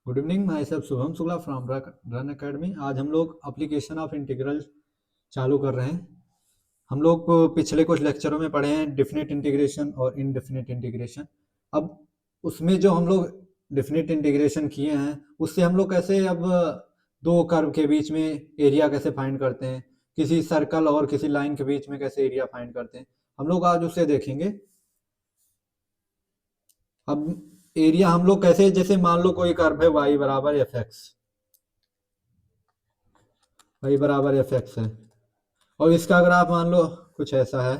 Good evening, my self Shubham Shukla from run academy. आज हम लोग एप्लीकेशन ऑफ इंटीग्रल चालू कर रहे हैं। हम लोग पिछले कुछ लेक्चरों में पढ़े हैं डिफिनिट इंटीग्रेशन और इनडेफिनिट इंटीग्रेशन। अब उसमें जो हम लोग डिफिनिट इंटीग्रेशन किए हैं उससे हम लोग कैसे अब दो कर्व के बीच में एरिया कैसे फाइंड करते हैं, किसी सर्कल और किसी लाइन के बीच में कैसे एरिया फाइंड करते हैं, हम लोग आज उसे देखेंगे। अब एरिया हम लोग कैसे, जैसे मान लो कोई कर्व है y बराबर एफ एक्स, y बराबर एफ एक्स है और इसका अगर आप मान लो कुछ ऐसा है,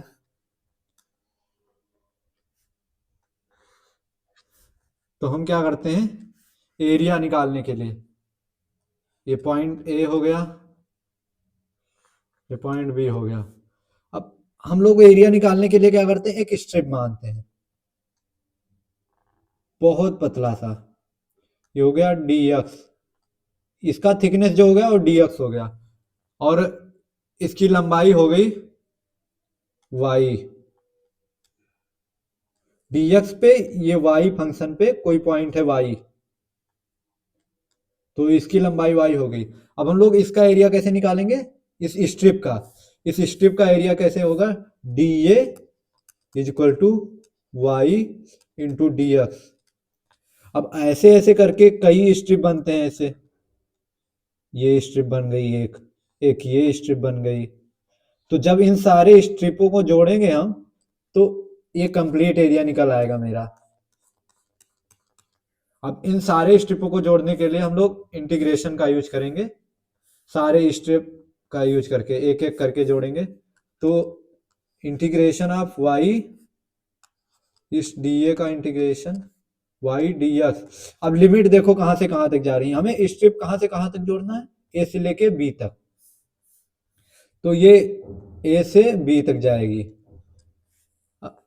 तो हम क्या करते हैं एरिया निकालने के लिए, ये पॉइंट ए हो गया, ये पॉइंट बी हो गया। अब हम लोग एरिया निकालने के लिए क्या करते हैं, एक स्ट्रिप मानते हैं बहुत पतला सा, ये हो गया डी एक्स, इसका थिकनेस जो हो गया वो डी एक्स हो गया और इसकी लंबाई हो गई वाई। डी एक्स पे ये वाई फंक्शन पे कोई पॉइंट है वाई, तो इसकी लंबाई वाई हो गई। अब हम लोग इसका एरिया कैसे निकालेंगे, इस स्ट्रिप का, इस स्ट्रिप का एरिया कैसे होगा, d a is equal to y into d x. अब ऐसे ऐसे करके कई स्ट्रिप बनते हैं ऐसे, ये स्ट्रिप बन गई एक, एक ये स्ट्रिप बन गई। तो जब इन सारे स्ट्रिपों को जोड़ेंगे हम तो ये कंप्लीट एरिया निकल आएगा मेरा। अब इन सारे स्ट्रिपों को जोड़ने के लिए हम लोग इंटीग्रेशन का यूज करेंगे, सारे स्ट्रिप का यूज करके एक एक करके जोड़ेंगे। तो इंटीग्रेशन ऑफ वाई, इस डी ए का इंटीग्रेशन वाई डी एक्स। अब लिमिट देखो कहां से कहां तक जा रही है, हमें स्ट्रिप कहां से कहां तक जोड़ना है, ए से लेके बी तक, तो ये ए से बी तक जाएगी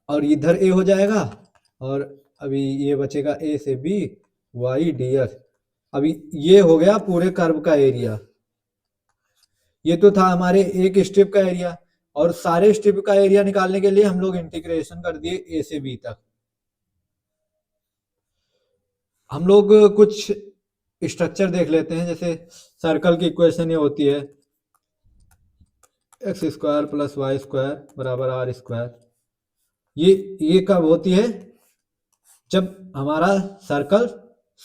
और इधर ए हो जाएगा और अभी ये बचेगा ए से बी वाई डी एक्स। अभी ये हो गया पूरे कर्व का एरिया, ये तो था हमारे एक स्ट्रिप का एरिया, और सारे स्ट्रिप का एरिया निकालने के लिए हम लोग इंटीग्रेशन कर दिए ए से बी तक। हम लोग कुछ स्ट्रक्चर देख लेते हैं, जैसे सर्कल की इक्वेशन ये होती है x square plus Y square बराबर आर स्क्वायर। ये कब होती है, जब हमारा सर्कल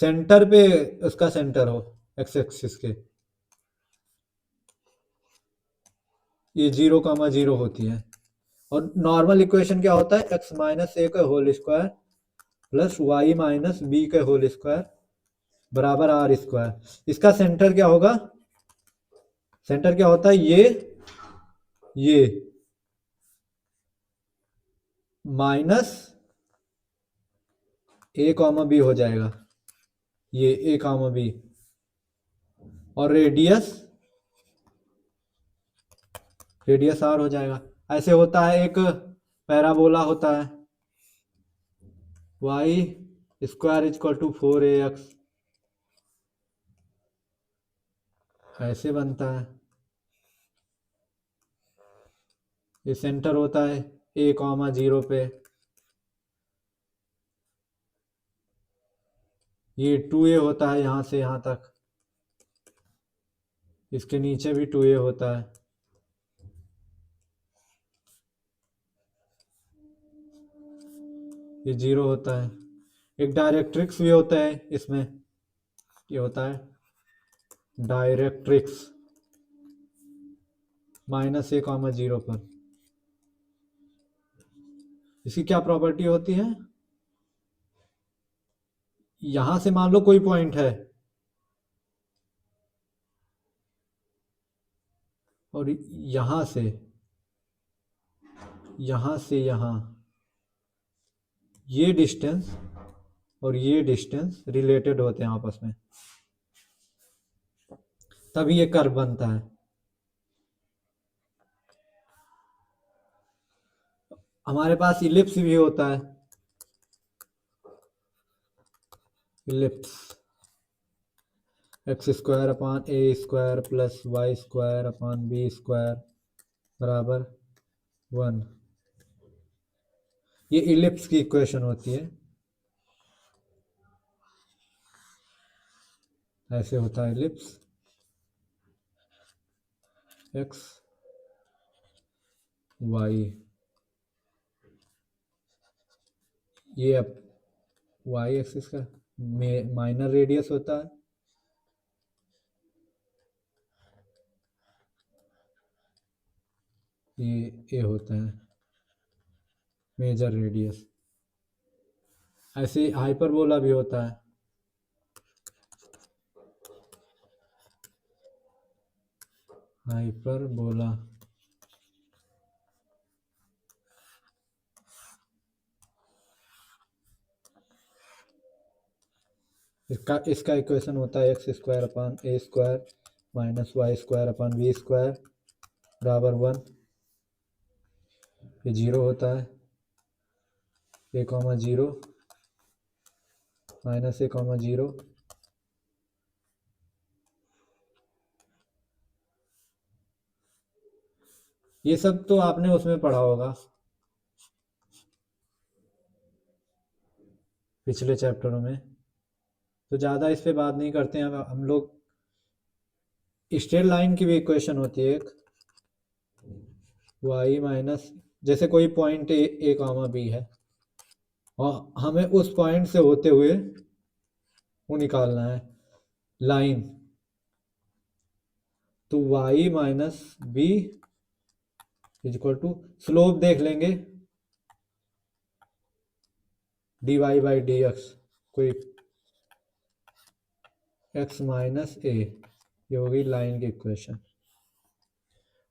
सेंटर पे उसका सेंटर हो, एक्स एक्सिस के, ये 0,0 होती है। और नॉर्मल इक्वेशन क्या होता है, एक्स माइनस ए का whole square plus y minus b का होल स्क्वायर बराबर आर स्क्वायर। इसका सेंटर क्या होगा, सेंटर क्या होता है, ये माइनस ए कॉमा बी हो जाएगा, ये ए कॉमा बी, और रेडियस रेडियस आर हो जाएगा। ऐसे होता है, एक पैराबोला होता है Y square equal to 4ax, ऐसे बनता है। ये सेंटर होता है ए कॉमा 0 पे, ये 2a होता है यहाँ से यहाँ तक, इसके नीचे भी 2a होता है, ये 0 होता है। एक डायरेक्ट्रिक्स भी होता है इसमें, ये होता है डायरेक्ट्रिक्स माइनस ए कॉमा 0 पर। इसकी क्या प्रॉपर्टी होती है, यहां से मान लो कोई पॉइंट है और यहां से यहां ये डिस्टेंस और ये डिस्टेंस रिलेटेड होते हैं आपस में, तभी ये कर्व बनता है। हमारे पास इलिप्स भी होता है, ellipse X square upon A square plus Y square upon B square बराबर 1, ये इलिप्स की इक्वेशन होती है। ऐसे होता है एलिप्स एक्स वाई, ये अब वाई एक्सिस का माइनर रेडियस होता है, ये होता है मेजर रेडियस। ऐसे हाइपरबोला भी होता है, हाइपरबोला इसका इक्वेशन होता है x square upon A square minus Y square upon B square बराबर 1। ये 0 होता है, A comma 0 minus A comma 0, ये सब तो आपने उसमें पढ़ा होगा पिछले चैप्टरों में, तो ज़्यादा इस पे बात नहीं करते हैं। हम लोग स्ट्रेट लाइन की भी इक्वेशन होती है एक, वाई माइनस, जैसे कोई पॉइंट ए कॉमा बी है और हमें उस पॉइंट से होते हुए वो निकालना है लाइन, तो y minus b is equal to slope देख लेंगे d y by d x, कोई एक्स माइनस ए, ये होगी लाइन की इक्वेशन।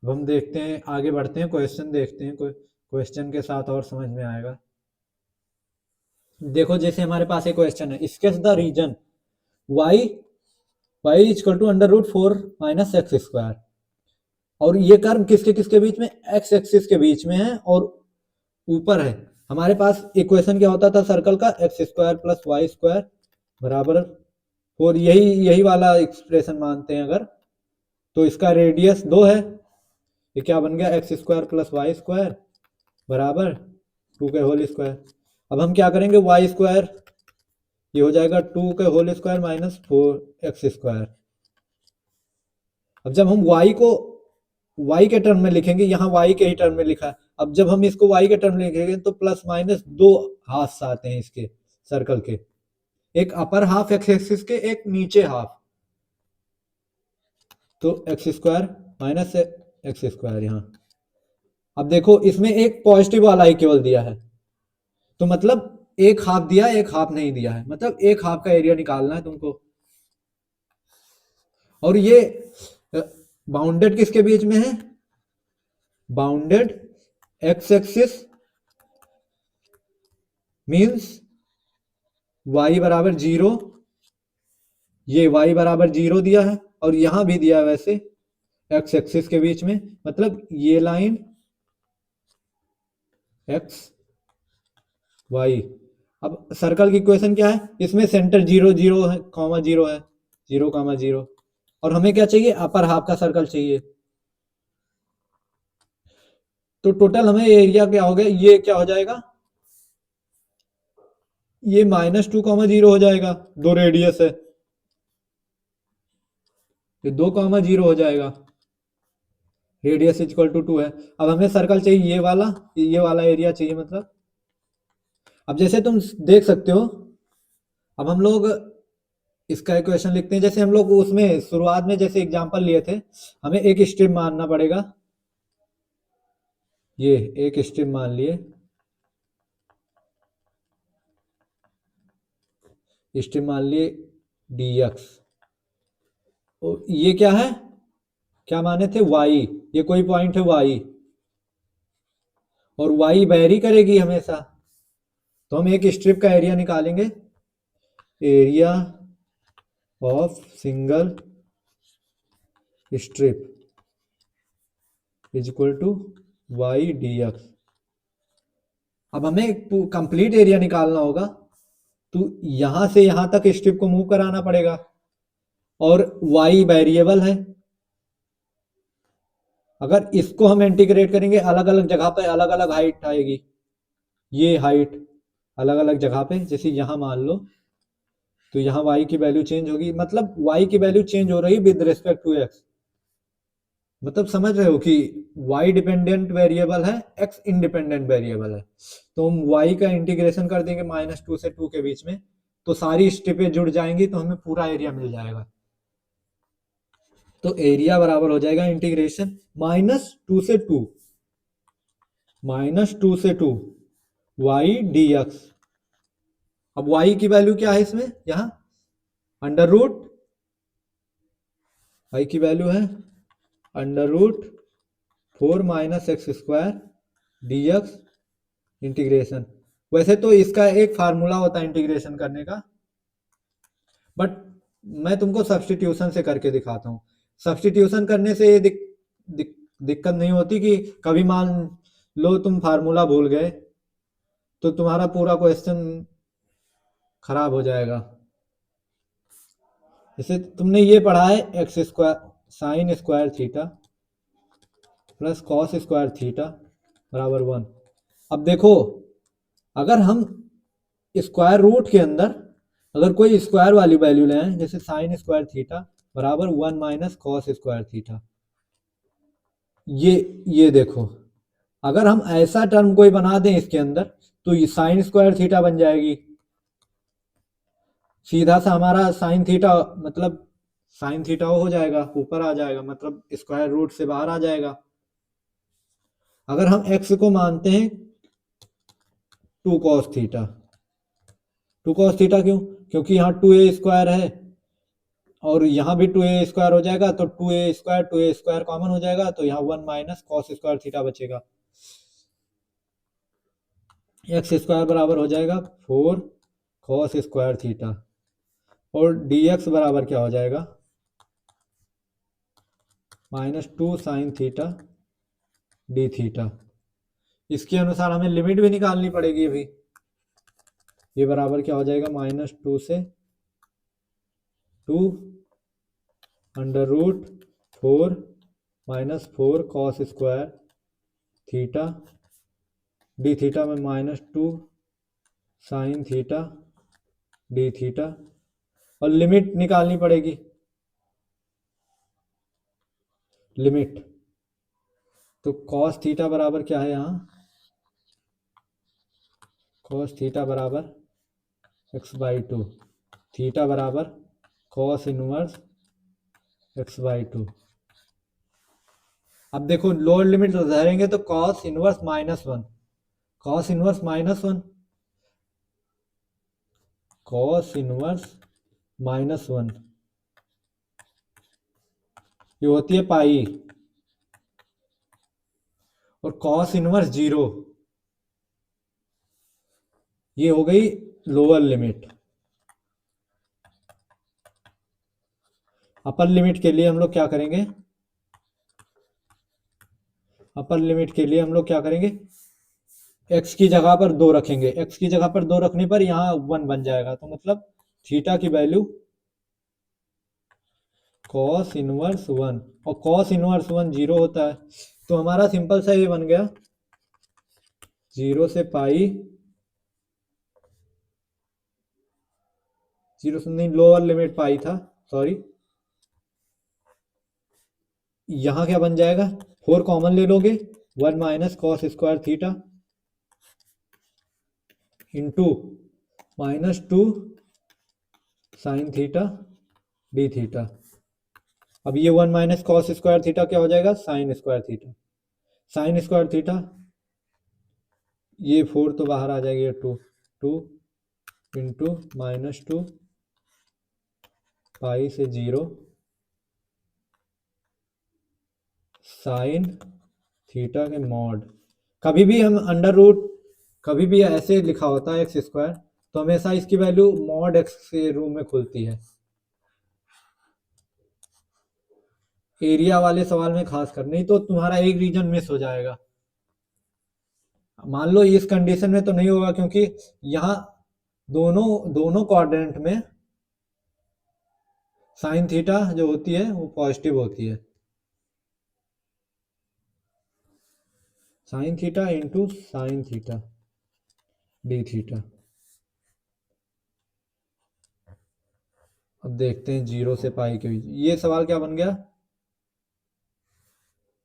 अब हम देखते हैं, आगे बढ़ते हैं, क्वेश्चन देखते हैं, क्वेश्चन के साथ और समझ में आएगा। देखो जैसे हमारे पास एक क्वेश्चन है, sketch the region y y is equal to under root 4 minus x square, और ये कर्व किसके किसके बीच में, एक्स एक्सिस के बीच में है और ऊपर है। हमारे पास इक्वेशन क्या होता था सर्कल का, x square plus Y square बराबर 4, यही वाला एक्सप्रेशन मानते हैं अगर, तो इसका रेडियस 2 है, ये क्या बन गया, x square plus Y square बराबर 2 के होल स्क्वायर। अब हम क्या करेंगे, वाई स्क्वायर ये हो जाएगा 2 के whole square minus 4 x square. अब जब हम y को y के टर्म में लिखेंगे, यहाँ y के ही टर्म में लिखा है, अब जब हम इसको y के टर्म में लिखेंगे तो प्लस माइनस 2 हाफ आते हैं इसके सर्कल के, एक अपर हाफ एक्स एक्सिस के, एक नीचे हाफ, तो x square minus x square यहाँ। अब देखो इसमें एक पॉजिटिव वाला ही केवल दिया है, तो मतलब एक हाफ दिया एक हाफ नहीं दिया है, मतलब एक हाफ का एरिया निकालना है तुमको। और ये बाउंडेड किसके बीच में है, bounded x axis means y बराबर 0, ये y बराबर 0 दिया है और यहां भी दिया है वैसे एक्स एक्सिस के बीच में, मतलब ये लाइन एक्स वाई। अब सर्कल की इक्वेशन क्या है, इसमें सेंटर 0 0 है, कॉमा 0 है, 0 कॉमा 0, और हमें क्या चाहिए, अपर हाफ का सर्कल चाहिए। तो टोटल हमें एरिया क्या हो गया, ये क्या हो जाएगा, ये -2 कॉमा 0 हो जाएगा, 2 रेडियस है, ये 2 कॉमा 0 हो जाएगा, रेडियस इक्वल टू 2 है। अब हमें सर्कल चाहिए ये वाला एरिया चाहिए मतलब। अब जैसे तुम देख सकते हो, अब हम लोग इसका इक्वेशन लिखते हैं, जैसे हम लोग उसमें शुरुआत में जैसे एग्जांपल लिए थे, हमें एक स्ट्रिप मानना पड़ेगा, ये एक स्ट्रिप मान लिए, स्ट्रिप मान लिए dx, ये क्या है, क्या माने थे, y, ये कोई पॉइंट है y, और y वेरी करेगी हमेशा, तो हम एक स्ट्रिप का एरिया निकालेंगे, area of single strip is equal to y d x. अब हमें कंप्लीट एरिया निकालना होगा, तो यहां से यहां तक स्ट्रिप को मूव कराना पड़ेगा, और y वेरिएबल है, अगर इसको हम इंटीग्रेट करेंगे अलग अलग जगह पे अलग अलग हाइट आएगी, ये हाइट अलग अलग जगह पे, जैसे यहां मान लो तो यहाँ y की वैल्यू चेंज होगी, मतलब y की वैल्यू चेंज हो रही विद रिस्पेक्ट टू x। मतलब समझ रहे हो कि y डिपेंडेंट वेरिएबल है, x इंडिपेंडेंट वेरिएबल है। तो हम y का इंटीग्रेशन कर देंगे -2 से 2 के बीच में, तो सारी स्टेपें जुड़ जाएंगी, तो हमें पूरा एरिया मिल जाएगा। तो एरिया बराबर हो जाएगा इंटीग्रेशन -2 से 2, -2 से 2 y dx। अब y की वैल्यू क्या है इसमें, यहाँ अंडर रूट, y की वैल्यू है √4 - x² dx इंटीग्रेशन। वैसे तो इसका एक फार्मूला होता है इंटीग्रेशन करने का, बट मैं तुमको सब्स्टिट्यूशन से करके दिखाता हूँ। सब्स्टिट्यूशन करने से ये दिक्कत नहीं होती कि कभी मान लो तुम फार्मूला भूल गए तो तुम्हारा पूरा क्वेश्चन खराब हो जाएगा। जैसे तुमने ये पढ़ा है x² sin² theta plus cos² theta बराबर 1। अब देखो, अगर हम स्क्वायर रूट के अंदर अगर कोई स्क्वायर वाली वैल्यू लें, जैसे sin² थीटा बराबर 1 - cos² थीटा, ये देखो, अगर हम ऐसा टर्म कोई बना दें इसके अंदर, तो ये sin² थीटा बन जाएगी। सीधा सा हमारा साइन थीटा, मतलब साइन थीटा हो जाएगा, ऊपर आ जाएगा, मतलब स्क्वायर रूट से बाहर आ जाएगा। अगर हम x को मानते हैं 2 cos थीटा, 2 cos थीटा क्यों, क्योंकि यहाँ 2a² है और यहाँ भी 2a² हो जाएगा, तो 2a² कॉमन हो जाएगा, तो यहाँ 1 - cos² थीटा बचेगा। x² बराबर हो जाएगा 4 cos² थीटा, और dx बराबर क्या हो जाएगा -2 sin थीटा डी थीटा। इसके अनुसार हमें लिमिट भी निकालनी पड़ेगी अभी। ये बराबर क्या हो जाएगा -2 से 2 √4 - 4 cos² थीटा डी थीटा में -2 sin थीटा डी थीटा, और लिमिट निकालनी पड़ेगी। लिमिट तो cos थीटा बराबर क्या है, यहाँ cos थीटा बराबर x/2, थीटा बराबर cos इनवर्स x/2। अब देखो लोअर लिमिट धरेंगे तो cos inverse -1, cos inverse -1, cos inverse -1 ये होती है पाई, और cos इनवर्स 0 ये हो गई लोअर लिमिट। अपर लिमिट के लिए हम लोग क्या करेंगे, अपर लिमिट के लिए हम लोग क्या करेंगे, x की जगह पर 2 रखेंगे, x की जगह पर 2 रखने पर यहाँ 1 बन जाएगा, तो मतलब थीटा की वैल्यू cos इनवर्स 1, और cos इनवर्स 1 0 होता है, तो हमारा सिंपल सा ये बन गया 0 से पाई, 0 से नहीं, लोअर लिमिट पाई था, सॉरी। यहाँ क्या बन जाएगा, 4 कॉमन ले लोगे, 1 - cos² theta into -2 sin theta d theta. अब ये 1 - cos² थीटा क्या हो जाएगा, sin² थीटा, sin² थीटा, ये 4 तो बाहर आ जाएगी, 2 इंटू -2 पाई से 0 साइन थीटा के मॉड। कभी भी हम अंडर रूट, कभी भी ऐसे लिखा होता है x², तो हमेशा इसकी वैल्यू मॉड x के रूप में खुलती है। एरिया वाले सवाल में खास कर, नहीं तो तुम्हारा एक रीजन मिस हो जाएगा। मान लो इस कंडीशन में तो नहीं होगा, क्योंकि यहाँ दोनों दोनों क्वाड्रेंट में साइन थीटा जो होती है वो पॉजिटिव होती है, sine theta into sine theta d theta. अब देखते हैं 0 से पाई के बीच, ये सवाल क्या बन गया,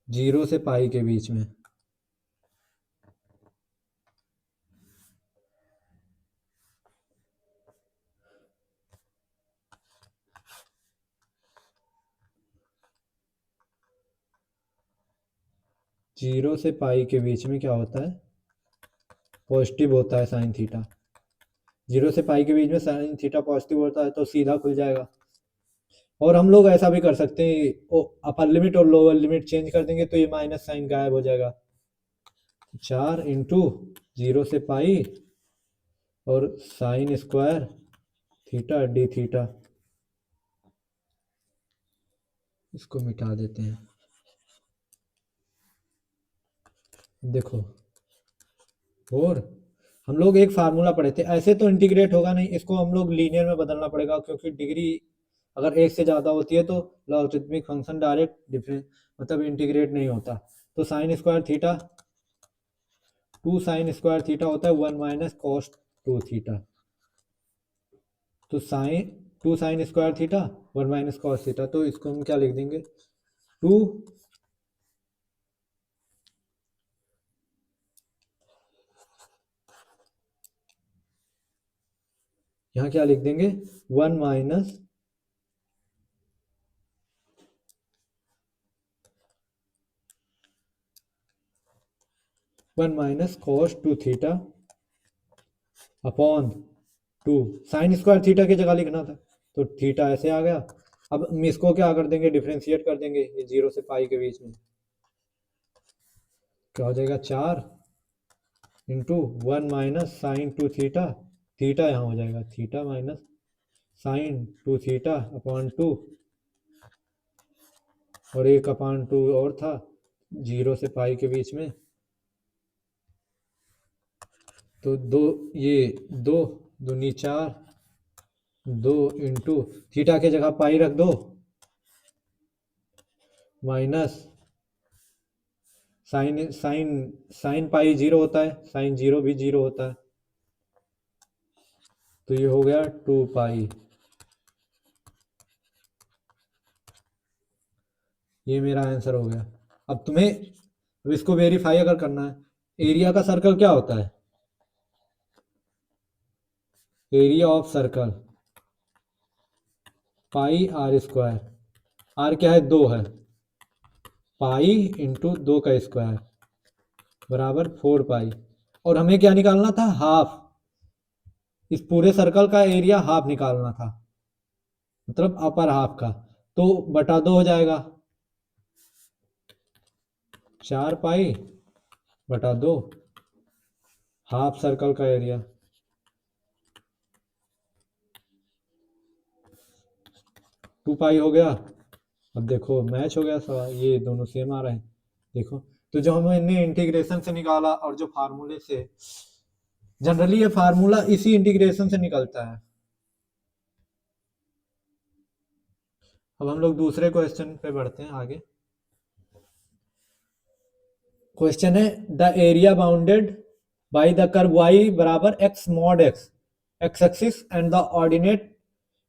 0 से पाई के बीच में। जीरो से पाई के बीच में क्या होता है, पॉजिटिव होता है साइन थीटा। 0 से पाई के बीच में साइन थीटा पॉजिटिव होता है तो सीधा खुल जाएगा। और हम लोग ऐसा भी कर सकते हैं, अपर लिमिट और लोअर लिमिट चेंज कर देंगे तो ये माइनस साइन गायब हो जाएगा। 4 इंटू 0 से पाई और sign square theta d theta, इसको मिटा देते हैं। देखो, और हम लोग एक फार्मूला पढ़े थे, ऐसे तो इंटीग्रेट होगा नहीं, इसको हम लोग लीनियर में बदलना पड़ेगा, क्योंकि डिग्री अगर एक से ज़्यादा होती है तो लॉगरिथमिक फंक्शन डायरेक्ट डिफरेंस मतलब इंटीग्रेट नहीं होता। तो sine square theta 2 sine square theta होता है 1 माइनस कॉस 2 थीटा। तो sine 2 sine square theta 1 minus cos theta, तो इसको हम क्या लिख देंगे, 2 यहाँ क्या लिख देंगे, 1 minus 1 minus cos 2 theta upon 2 sine square theta की जगह लिखना था, तो थीटा ऐसे आ गया। अब हम इसको क्या कर देंगे, डिफ्रेंशिएट कर देंगे, ये 0 से पाई के बीच में क्या हो जाएगा, 4 into 1 minus sine 2 theta, theta यहाँ हो जाएगा theta minus sine 2 theta upon 2, और एक अपॉन 2 और था 0 से पाई के बीच में, तो दो, ये 2 दूनी 4, 2 इंटू थीटा की जगह पाई रख दो, minus sine sine sine pi 0 होता है, साइन 0 भी 0 होता है, तो ये हो गया 2 पाई। ये मेरा आंसर हो गया। अब इसको वेरीफाई अगर करना है, एरिया का सर्कल क्या होता है, area of circle pi r square, r क्या है, 2 है, पाई इंटू 2 का स्क्वायर बराबर 4 पाई, और हमें क्या निकालना था, हाफ, इस पूरे सर्कल का एरिया हाफ निकालना था, मतलब अपर हाफ का, तो बटा 2 हो जाएगा, 4 पाई बटा 2, हाफ सर्कल का एरिया। 2 पाई हो गया। अब देखो मैच हो गया सवाल, ये दोनों सेम आ रहे हैं। देखो, तो जो हमने इंटीग्रेशन से निकाला और जो फार्मूले से, जनरली ये फार्मूला इसी इंटीग्रेशन से निकलता है। अब हम लोग दूसरे क्वेश्चन पे बढ़ते हैं आगे। क्वेश्चन है, the area bounded by the curve y बराबर x mod x, x axis and the ordinate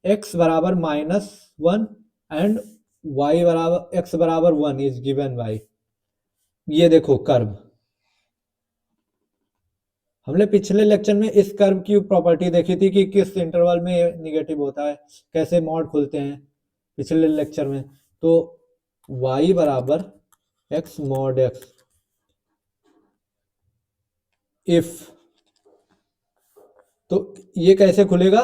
x बराबर -1 एंड y बराबर x बराबर 1 इज गिवन बाय। ये देखो कर्व, हमने पिछले लेक्चर में इस कर्व की प्रॉपर्टी देखी थी कि किस इंटरवल में निगेटिव होता है, कैसे मॉड खुलते हैं पिछले लेक्चर में। तो y बराबर x मॉड x इफ, तो ये कैसे खुलेगा,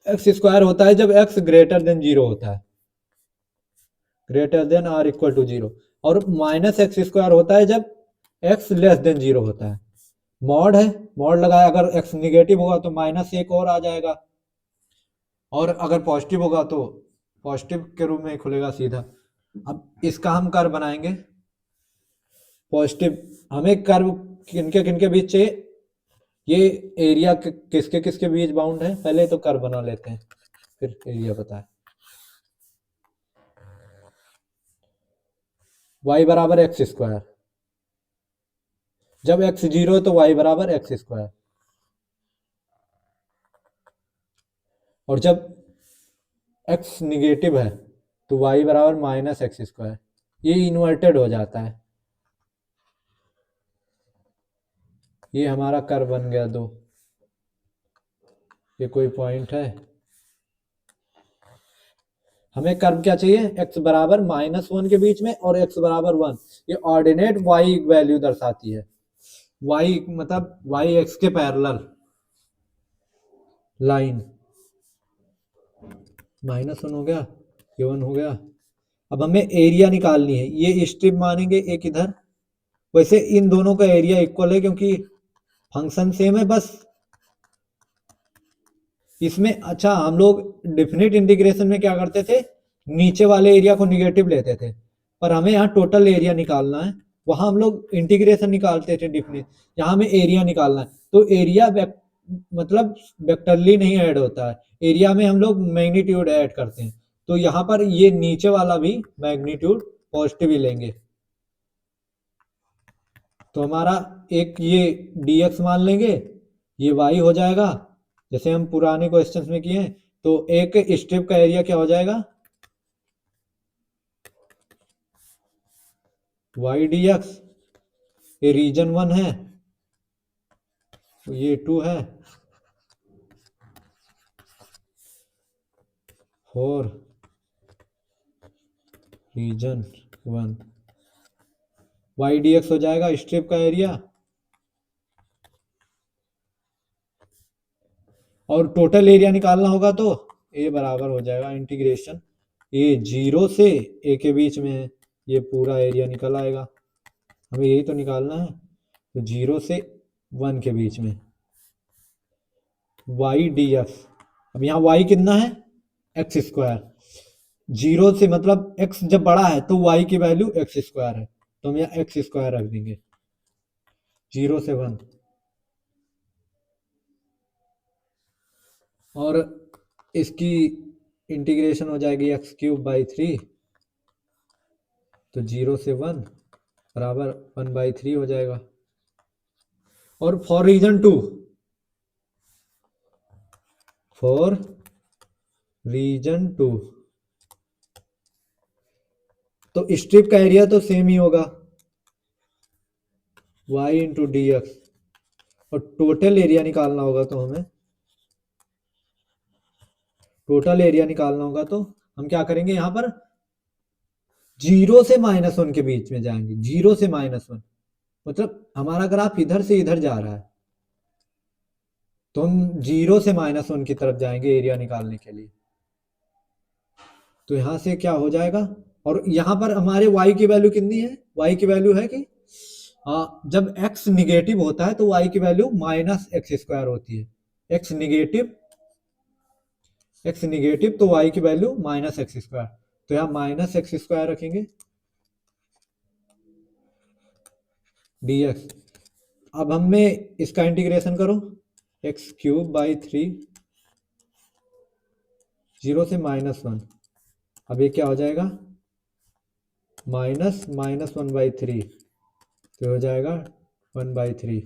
एक्स स्क्वायर होता है जब x ग्रेटर देन 0 होता है, greater than or equal to 0, और माइनस एक्स स्क्वायर होता है जब x लेस देन 0 होता है। मॉड है, मॉड लगाया, अगर x निगेटिव होगा तो माइनस एक और आ जाएगा, और अगर पॉजिटिव होगा तो पॉजिटिव के रूप में खुलेगा सीधा। अब इसका हम कर्व बनाएंगे पॉजिटिव, हमें कर्व किनके किनके बीच चाहिए, ये एरिया किसके किसके बीच बाउंड है, पहले तो कर्व बना लेते हैं फिर एरिया बताए। y बराबर एक्स स्क्वायर, जब x 0 है तो y बराबर एक्स स्क्वायर, और जब x निगेटिव है तो y बराबर माइनस एक्स स्क्वायर, ये इन्वर्टेड हो जाता है। ये हमारा कर्व बन गया दो। ये कोई पॉइंट है, हमें कर्व क्या चाहिए, x बराबर -1 के बीच में और x बराबर 1। ये ऑर्डिनेट y वैल्यू दर्शाती है, y मतलब y x के पैरेलल लाइन। -1 हो गया, ये 1 हो गया। अब हमें एरिया निकालनी है, ये स्ट्रिप मानेंगे एक इधर। वैसे इन दोनों का एरिया इक्वल है क्योंकि फंक्शन सेम है, बस इसमें अच्छा हम लोग डेफिनेट इंटीग्रेशन में क्या करते थे, नीचे वाले एरिया को निगेटिव लेते थे, पर हमें यहाँ टोटल एरिया निकालना है। वहां हम लोग इंटीग्रेशन निकालते थे डेफिनेट, यहाँ हमें एरिया निकालना है। तो एरिया मतलब वेक्टरली नहीं ऐड होता है, एरिया में हम लोग मैग्नीट्यूड ऐड करते हैं। तो यहाँ पर ये नीचे वाला भी मैग्नीट्यूड पॉजिटिव ही लेंगे। तो हमारा एक ये dx मान लेंगे, ये y हो जाएगा जैसे हम पुराने क्वेश्चंस में किए हैं। तो एक स्ट्रिप का एरिया क्या हो जाएगा, y dx। ये रीजन 1 है, ये 2 है, फॉर रीजन 1 y dx हो जाएगा स्ट्रिप का एरिया। और टोटल एरिया निकालना होगा तो ये बराबर हो जाएगा इंटीग्रेशन, ये 0 से a के बीच में है, ये पूरा एरिया निकल आएगा। हमें यही तो निकालना है, तो 0 से 1 के बीच में y df। अब यहाँ y कितना है, एक्स स्क्वायर। 0 से मतलब x जब बड़ा है तो y की वैल्यू एक्स स्क्वायर है, तो हम यहाँ एक्स स्क्वायर रख देंगे 0 से 1। और इसकी इंटीग्रेशन हो जाएगी x³/3, तो 0 से 1 बराबर 1/3 हो जाएगा। और फॉर रीजन 2, फॉर रीजन 2 तो स्ट्रिप का एरिया तो सेम ही होगा y इंटू dx, और टोटल एरिया निकालना होगा तो हमें टोटल एरिया निकालना होगा तो हम क्या करेंगे, यहां पर 0 से -1 के बीच में जाएंगे। 0 से -1 मतलब हमारा ग्राफ इधर से इधर जा रहा है, तो हम 0 से -1 की तरफ जाएंगे एरिया निकालने के लिए। तो यहां से क्या हो जाएगा, और यहां पर हमारे y की वैल्यू कितनी है, y की वैल्यू है कि जब x निगेटिव होता है तो y की वैल्यू -x² होती है। x निगेटिव तो y की वैल्यू -x², तो यहाँ -x² रखेंगे dx। अब हमें इसका इंटीग्रेशन करो, x³/3 0 से -1। अब ये क्या हो जाएगा, -1/3, तो हो जाएगा 1/3।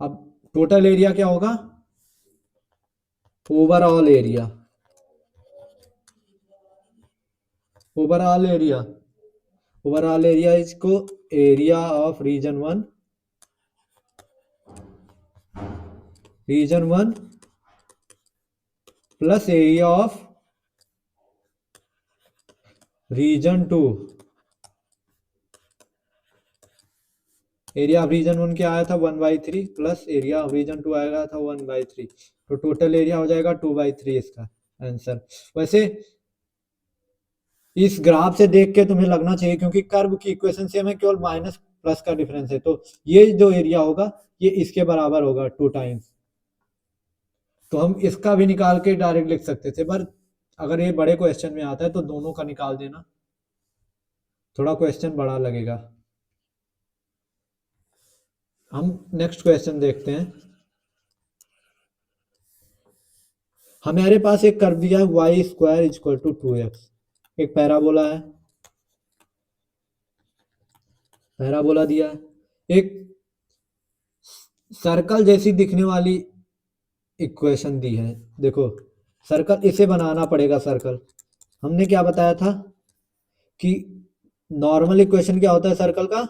अब टोटल एरिया क्या होगा, ओवरऑल एरिया, ओवरऑल एरिया इसको area of region 1 plus area of region 2। Area of region 1 क्या आया था, 1/3 प्लस एरिया ऑफ रीजन 2 आएगा था 1/3, तो टोटल एरिया हो जाएगा 2/3 इसका आंसर। वैसे इस ग्राफ से देख के तुम्हें लगना चाहिए, क्योंकि कर्व की इक्वेशन से हमें केवल माइनस प्लस का डिफरेंस है, तो ये जो एरिया होगा ये इसके बराबर होगा 2 टाइम्स। तो हम इसका भी निकाल के डायरेक्ट लिख सकते थे, पर अगर ये बड़े क्वेश्चन में आता है तो दोनों का निकाल देना, थोड़ा क्वेश्चन बड़ा लगेगा। हम नेक्स्ट क्वेश्चन देखते हैं। हमारे पास एक कर्व दिया है y² = 2x, एक पैराबोला है, पैराबोला दिया है, एक सर्कल जैसी दिखने वाली इक्वेशन दी है, देखो सर्कल इसे बनाना पड़ेगा। सर्कल हमने क्या बताया था कि नॉर्मल इक्वेशन क्या होता है सर्कल का?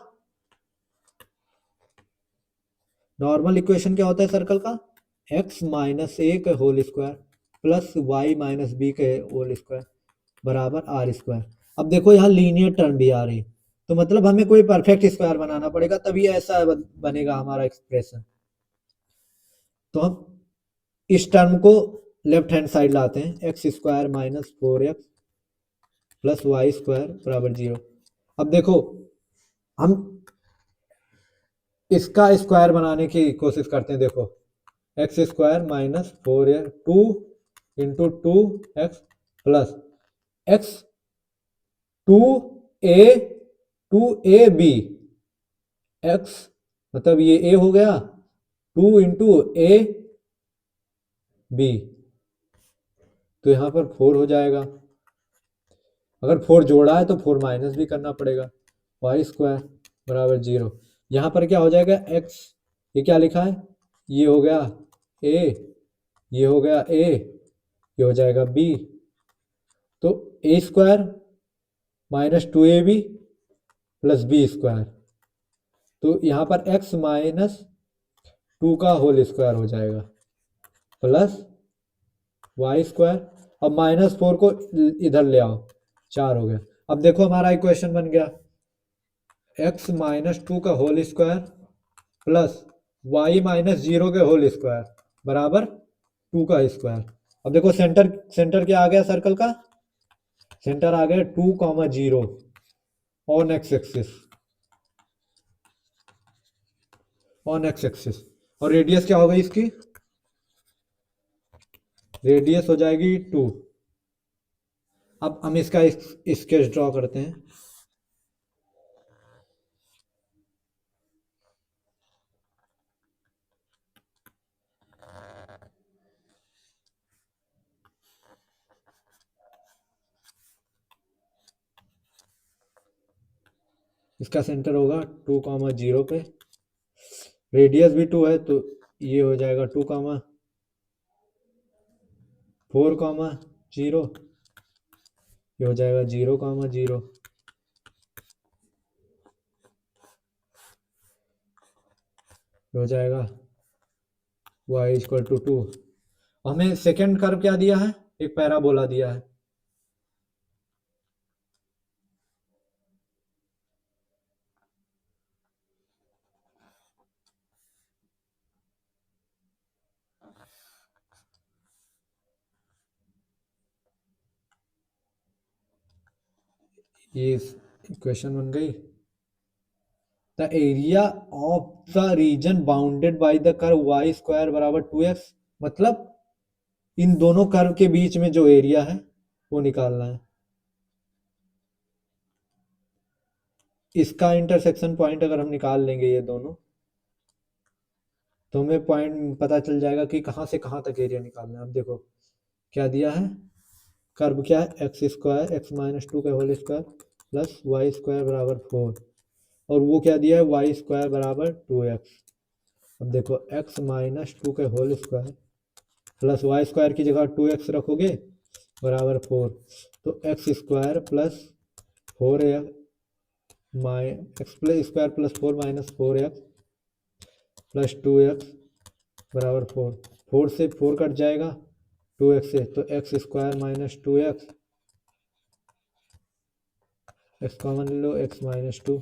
नॉर्मल इक्वेशन क्या होता है सर्कल का? x माइनस ए का whole square plus y minus b के होल स्क्वायर बराबर आर स्क्वायर। अब देखो यहाँ लीनियर टर्म भी आ रही, तो मतलब हमें कोई परफेक्ट स्क्वायर बनाना पड़ेगा, तभी ऐसा बनेगा हमारा एक्सप्रेशन। तो हम इस टर्म को लेफ्ट हैंड साइड लाते हैं, x square minus 4x plus Y square बराबर 0। अब देखो हम इसका स्क्वायर बनाने की कोशिश करते हैं। देखो x square minus 4 to into 2x plus x 2a b, x मतलब ये a हो गया 2 इंटू ए बी, तो यहाँ पर 4 हो जाएगा। अगर 4 जोड़ा है तो 4 माइनस भी करना पड़ेगा, वाई स्क्वायर बराबर 0। यहाँ पर क्या हो जाएगा x, ये क्या लिखा है, ये हो गया a, ये हो गया a, ये हो जाएगा b, तो a square minus 2ab plus b square, तो यहाँ पर x माइनस 2 का होल स्क्वायर हो जाएगा प्लस वाई स्क्वायर। अब माइनस 4 को इधर ले आओ, 4 हो गया। अब देखो हमारा इक्वेशन बन गया x माइनस 2 का whole square plus y minus 0 के होल स्क्वायर बराबर 2 का स्क्वायर। अब देखो सेंटर सेंटर क्या आ गया सर्कल का? सेंटर आ गया 2,0 on x axis, on x axis. और रेडियस क्या हो गई इसकी? रेडियस हो जाएगी 2। अब हम इसका स्केच ड्रॉ करते हैं। इसका सेंटर होगा 2,0 पे, रेडियस भी 2 है तो ये हो जाएगा 2,4,0, ये हो जाएगा 0,0, हो जाएगा y इक्वल टू 2। हमें सेकेंड कर्व क्या दिया है? एक पैराबोला दिया है। ये इक्वेशन बन गई। The area of the region bounded by the curve y square बराबर 2x, मतलब इन दोनों कर्व के बीच में जो एरिया है वो निकालना है। इसका इंटरसेक्शन पॉइंट अगर हम निकाल लेंगे ये दोनों, तो हमें पॉइंट पता चल जाएगा कि कहाँ से कहाँ तक एरिया निकालना है। अब देखो क्या दिया है, कर्व क्या है, एक्स स्क्वायर एक्स माइनस 2 का whole square plus Y square बराबर 4, और वो क्या दिया है, वाई स्क्वायर बराबर 2x। अब देखो x माइनस 2 का whole square plus Y square की जगह 2x रखोगे बराबर 4, तो x square plus 4x x plus square plus 4 minus 4x plus 2x बराबर 4। 4 से 4 कट जाएगा 2x से, तो x square minus 2x, x common ले लो, एक्स माइनस 2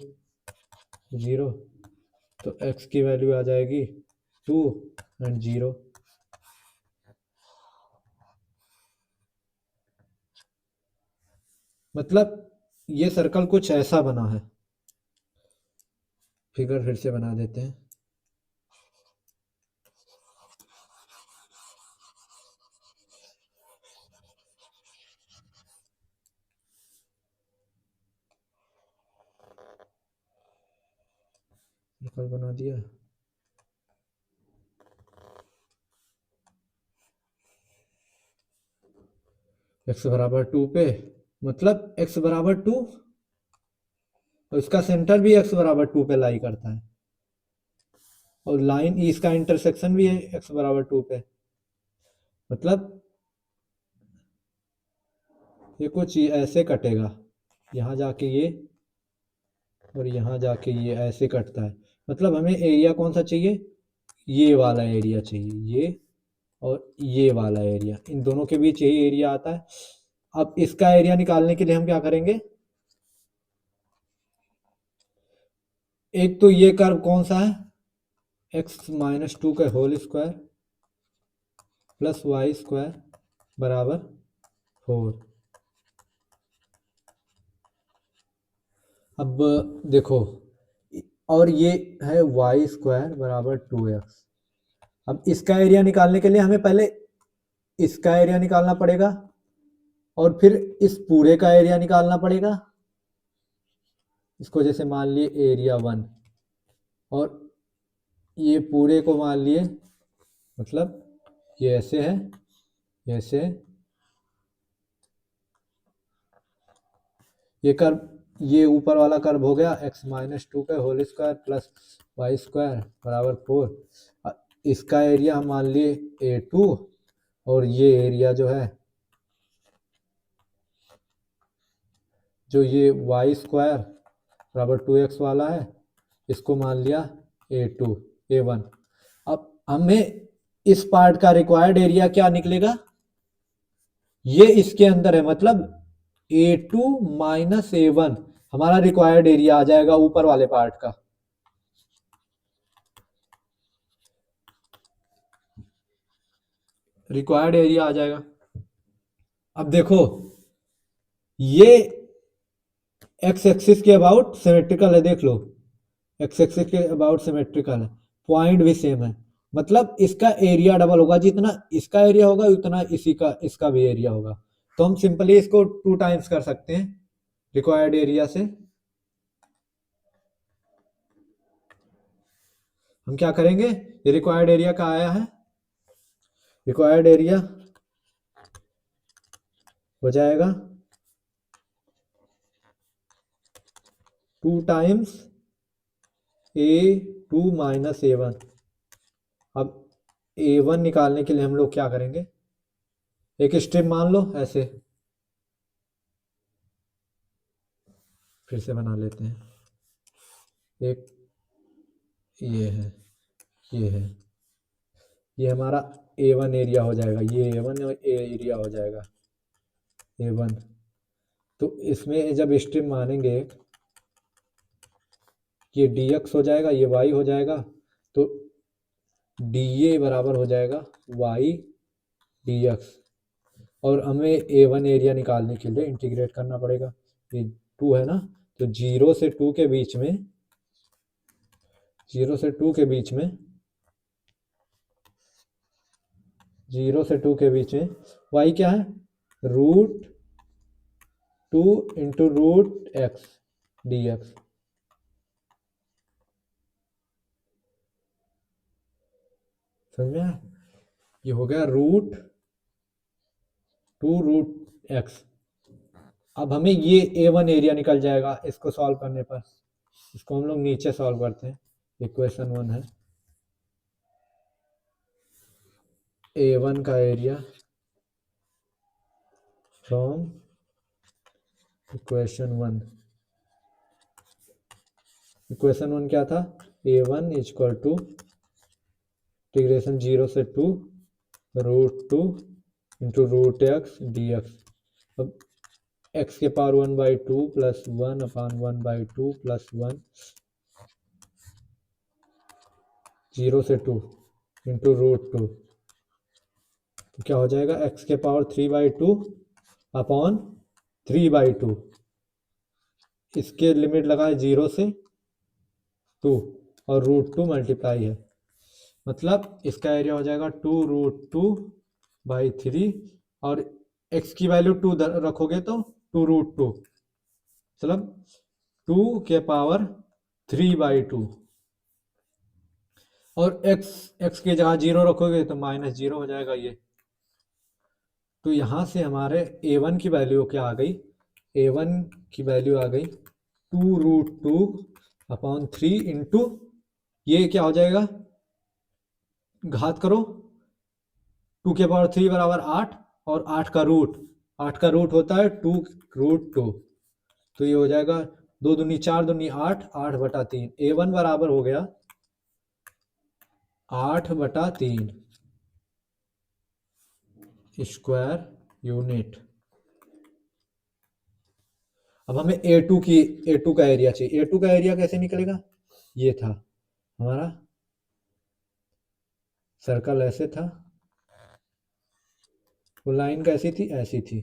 0, तो x की वैल्यू आ जाएगी 2 एंड 0। मतलब ये सर्कल कुछ ऐसा बना है। फिगर फिर से बना देते हैं। सर्कल बना दिया, x बराबर 2 पे, मतलब x बराबर 2 और इसका सेंटर भी x बराबर 2 पे लाई करता है, और लाइन ई इसका इंटरसेक्शन भी है x बराबर 2 पे। मतलब ये कुछ ऐसे कटेगा, यहाँ जाके ये और यहाँ जाके ये ऐसे कटता है। मतलब हमें एरिया कौन सा चाहिए, ये वाला एरिया चाहिए, ये और ये वाला एरिया, इन दोनों के बीच यही एरिया आता है। अब इसका एरिया निकालने के लिए हम क्या करेंगे, एक तो ये कर्व कौन सा है, x-2 का whole square plus Y square बराबर 4। अब देखो, और ये है वाई स्क्वायर बराबर 2x। अब इसका एरिया निकालने के लिए हमें पहले इसका एरिया निकालना पड़ेगा और फिर इस पूरे का एरिया निकालना पड़ेगा। इसको जैसे मान लिए एरिया 1 और ये पूरे को मान लिए, मतलब ये ऐसे है, ऐसे ये कर्व, ये ऊपर वाला कर्व हो गया x-2 का whole square plus Y square बराबर 4। इसका एरिया हम मान लिए A2 और ये एरिया जो है, जो ये वाई स्क्वायर बराबर 2x वाला है, इसको मान लिया A2 A1। अब हमें इस पार्ट का रिक्वायर्ड एरिया क्या निकलेगा, ये इसके अंदर है, मतलब A2 माइनस A1 हमारा रिक्वायर्ड एरिया आ जाएगा ऊपर वाले पार्ट का। रिक्वायर्ड एरिया आ जाएगा। अब देखो, ये एक्स एक्सिस के अबाउट सिमेट्रिकल है, देख लो एक्स एक्सिस के अबाउट सिमेट्रिकल है, पॉइंट भी सेम है, मतलब इसका एरिया डबल होगा, जितना इसका एरिया होगा उतना इसी का इसका भी एरिया होगा। तो हम सिंपली इसको 2 टाइम्स कर सकते हैं रिक्वायर्ड एरिया से। हम क्या करेंगे, ये रिक्वायर्ड एरिया का आया है, रिक्वायर्ड एरिया हो जाएगा 2 टाइम्स A2 माइनस A1। अब A1 निकालने के लिए हम लोग क्या करेंगे, एक स्ट्रिप मान लो ऐसे, फिर से बना लेते हैं, एक ये है, ये है, ये हमारा A1 एरिया हो जाएगा, ये A1 एरिया हो जाएगा A1। तो इसमें जब स्ट्रिप मानेंगे, ये dx हो जाएगा, ये y हो जाएगा, तो dA बराबर हो जाएगा y dx। और हमें A1 एरिया निकालने के लिए इंटीग्रेट करना पड़ेगा, ये 2 है ना, तो 0 से 2 के बीच में, 0 से 2 के बीच में, 0 से 2 के बीच में y क्या है, √2 इंटू √x dx। समझ में आया? ये हो गया √2 √x। अब हमें ये A1 एरिया निकल जाएगा इसको सॉल्व करने पर। इसको हम लोग नीचे सॉल्व करते हैं, इक्वेशन 1 है A1 का एरिया फ्रॉम इक्वेशन 1। इक्वेशन 1 क्या था, A1 इक्वल टू इंटीग्रेशन 0 से 2 √2 इंटू √x dx। अब x के पावर 1/2 प्लस 1 अपान 1/2 प्लस 1, 0 से 2 इंटू √2, तो क्या हो जाएगा, x के पावर 3/2 अपॉन 3/2। इसके लिमिट लगाए 0 से 2 और √2 मल्टीप्लाई है, मतलब इसका एरिया हो जाएगा 2√2/3 और x की वैल्यू 2 रखोगे तो 2√2, मतलब 2 के पावर 3/2 और x की जगह 0 रखोगे तो -0 हो जाएगा ये। तो यहाँ से हमारे A1 की वैल्यू क्या आ गई, A1 की वैल्यू आ गई 2√2/3 इंटू ये क्या हो जाएगा, घात करो 2 की पावर 3 बराबर 8, और 8 का रूट होता है 2√2। तो ये हो जाएगा 2 दूनी 4 दूनी 8, 8/3। A1 बराबर हो गया 8/3 स्क्वायर यूनिट। अब हमें A2 का एरिया चाहिए। A2 का एरिया कैसे निकलेगा? ये था हमारा सर्कल, ऐसे था, वो लाइन कैसी थी? ऐसी थी,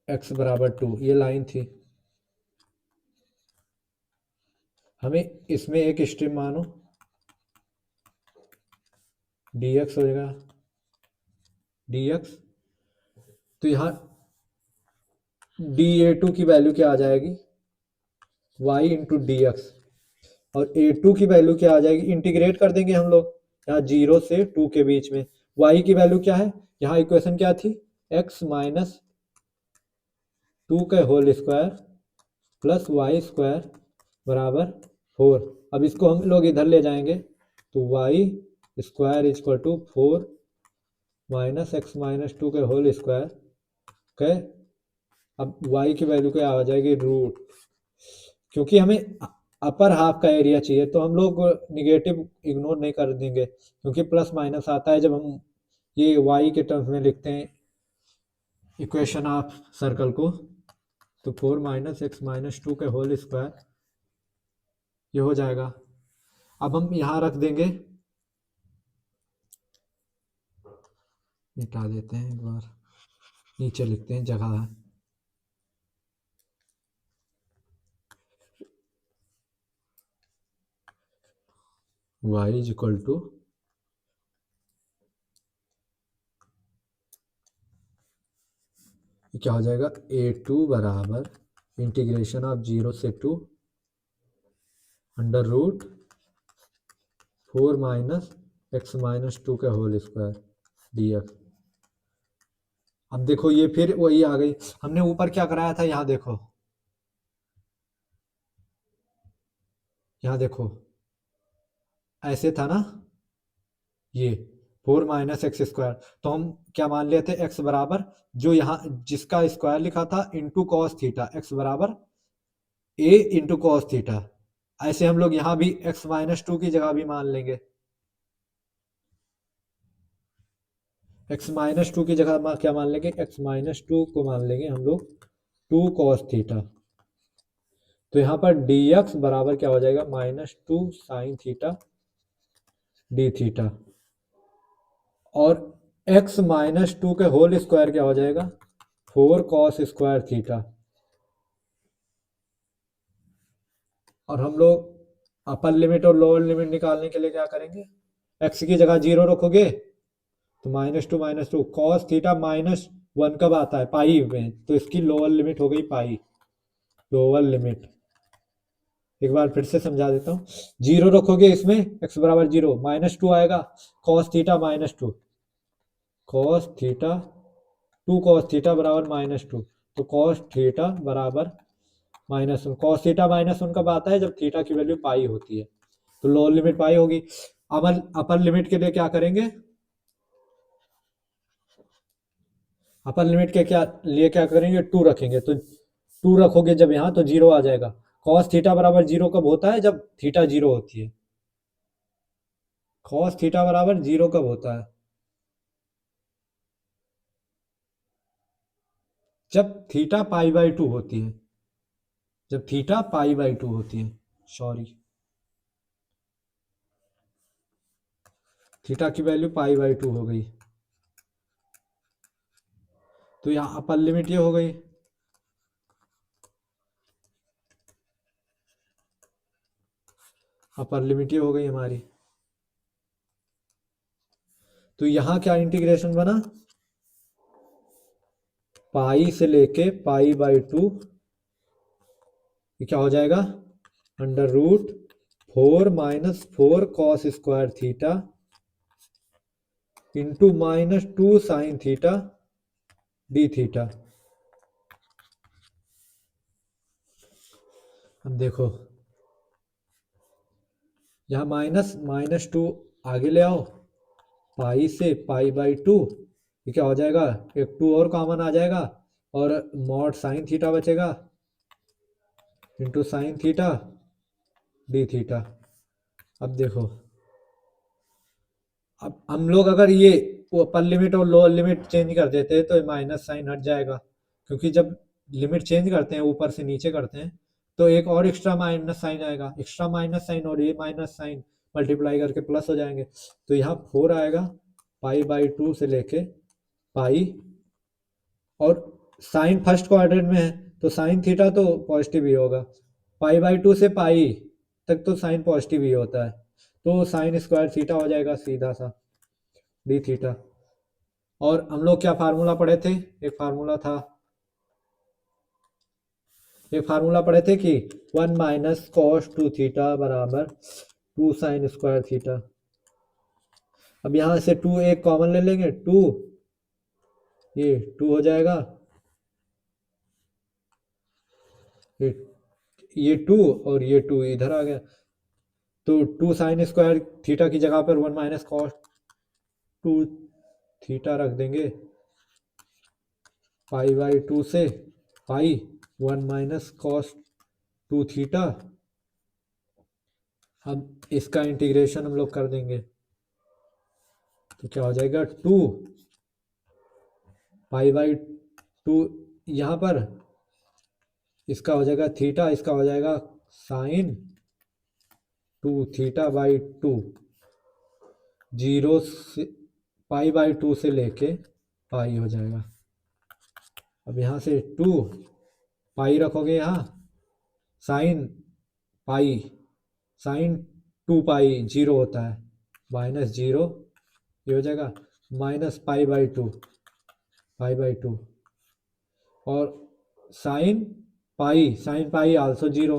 x बराबर 2, ये लाइन थी। हमें इसमें एक स्ट्रिप मानो, dx हो जाएगा dx। तो यहाँ dA2 की वैल्यू क्या आ जाएगी? y into d x. और A2 की वैल्यू क्या आ जाएगी? इंटीग्रेट कर देंगे हम लोग यहाँ 0 से 2 के बीच में। y की वैल्यू क्या है? यहाँ इक्वेशन क्या थी? x माइनस 2 का whole square plus Y square बराबर 4। अब इसको हम लोग इधर ले जाएंगे तो y square equal to 4 minus x minus 2 के होल स्क्वायर। ओके, अब y की वैल्यू क्या आ जाएगी? रूट। क्योंकि हमें अपर हाफ का एरिया चाहिए तो हम लोग निगेटिव इग्नोर नहीं कर देंगे, क्योंकि प्लस माइनस आता है जब हम ये y के टर्म्स में लिखते हैं इक्वेशन ऑफ सर्कल को। तो 4 माइनस एक्स माइनस 2 के होल स्क्वायर, ये हो जाएगा। अब हम यहाँ रख देंगे, मिटा देते हैं एक बार, नीचे लिखते हैं, जगह है। y इज इक्वल टू क्या हो जाएगा? A2 बराबर इंटीग्रेशन ऑफ 0 से 2 under root 4 minus x minus 2 का होल स्क्वायर dx। अब देखो ये फिर वही आ गई। हमने ऊपर क्या कराया था? यहाँ देखो, यहाँ देखो, ऐसे था ना ये 4 माइनस एक्स स्क्वायर। तो हम क्या मान लिए थे? एक्स बराबर, जो यहाँ जिसका स्क्वायर लिखा था, इंटू कॉस थीटा, एक्स बराबर ए इंटू कॉस थीटा। ऐसे हम लोग यहाँ भी एक्स माइनस 2 की जगह भी मान लेंगे, एक्स माइनस 2 की जगह क्या मान लेंगे? एक्स माइनस 2 को मान लेंगे हम लोग 2 कॉस थीटा। तो यहाँ पर dx बराबर क्या हो जाएगा? -2 साइन थीटा डी थीटा। और x माइनस 2 के होल स्क्वायर क्या हो जाएगा? 4 कॉस स्क्वायर थीटा। और हम लोग अपर लिमिट और लोअर लिमिट निकालने के लिए क्या करेंगे? x की जगह 0 रखोगे तो -2 कॉस थीटा -1 कब आता है? पाई में। तो इसकी लोअर लिमिट हो गई पाई, लोअर लिमिट। एक बार फिर से समझा देता हूँ। 0 रखोगे इसमें, x बराबर 0, -2 आएगा, cos theta -2, cos theta 2 cos theta बराबर -2। तो कॉस थीटा बराबर -1। कॉस थीटा -1 कब आता है? जब थीटा की वैल्यू पाई होती है। तो लोअर लिमिट पाई होगी। अपर लिमिट के लिए क्या करेंगे? अपर लिमिट के क्या करेंगे? 2 रखेंगे। तो 2 रखोगे जब यहाँ तो 0 आ जाएगा। कॉस थीटा बराबर 0 कब होता है? जब थीटा 0 होती है। कॉस थीटा बराबर 0 कब होता है? जब थीटा π/2 होती है, जब थीटा π/2 होती है, सॉरी, थीटा की वैल्यू π/2 हो गई। तो यहाँ अपर लिमिट ये हो गई। अपर लिमिट ये हो गई हमारी। तो यहाँ क्या इंटीग्रेशन बना? पाई से लेके π/2, ये क्या हो जाएगा? Under root 4 minus 4 cos square theta into -2 sine theta d theta. अब देखो यहाँ -2 आगे ले आओ, पाई से पाई बाई टू, ये क्या हो जाएगा, एक टू और कॉमन आ जाएगा और मॉड साइन थीटा बचेगा into sine theta d theta. अब देखो, अब हम लोग अगर ये अपर लिमिट और लोअर लिमिट चेंज कर देते तो माइनस साइन हट जाएगा, क्योंकि जब लिमिट चेंज करते हैं ऊपर से नीचे करते हैं तो एक और एक्स्ट्रा माइनस साइन आएगा, एक्स्ट्रा माइनस साइन और ये माइनस साइन मल्टीप्लाई करके प्लस हो जाएंगे। तो यहाँ 4 आएगा पाई बाई टू से लेके पाई, और साइन फर्स्ट क्वाड्रेंट में है तो साइन थीटा तो पॉजिटिव ही होगा, पाई बाई टू से पाई तक तो साइन पॉजिटिव ही होता है, तो साइन स्क्वायर थीटा हो जाएगा सीधा सा डी थीटा। और हम लोग क्या फार्मूला पढ़े थे, एक फार्मूला पढ़े थे कि 1 माइनस कॉस टू थीटा बराबर 2 साइन स्क्वायर थीटा। अब यहाँ से 2 एक कॉमन ले लेंगे, 2 ये 2 हो जाएगा, ये 2 और ये 2 इधर आ गया, तो 2 साइन स्क्वायर थीटा की जगह पर 1 माइनस कॉस टू थीटा रख देंगे, पाई बाई टू से पाई 1 माइनस कॉस टू थीटा। अब इसका इंटीग्रेशन हम लोग कर देंगे तो क्या हो जाएगा 2 पाई बाई टू, यहाँ पर इसका हो जाएगा थीटा, इसका हो जाएगा sine 2 theta by two, zero से पाई बाई टू से लेके पाई हो जाएगा। अब यहाँ से 2 पाई रखोगे, यहाँ sine pi, sine 2 pi zero होता है, माइनस जीरो, ये हो जाएगा माइनस पाई बाई टू, और साइन पाई आल्सो जीरो।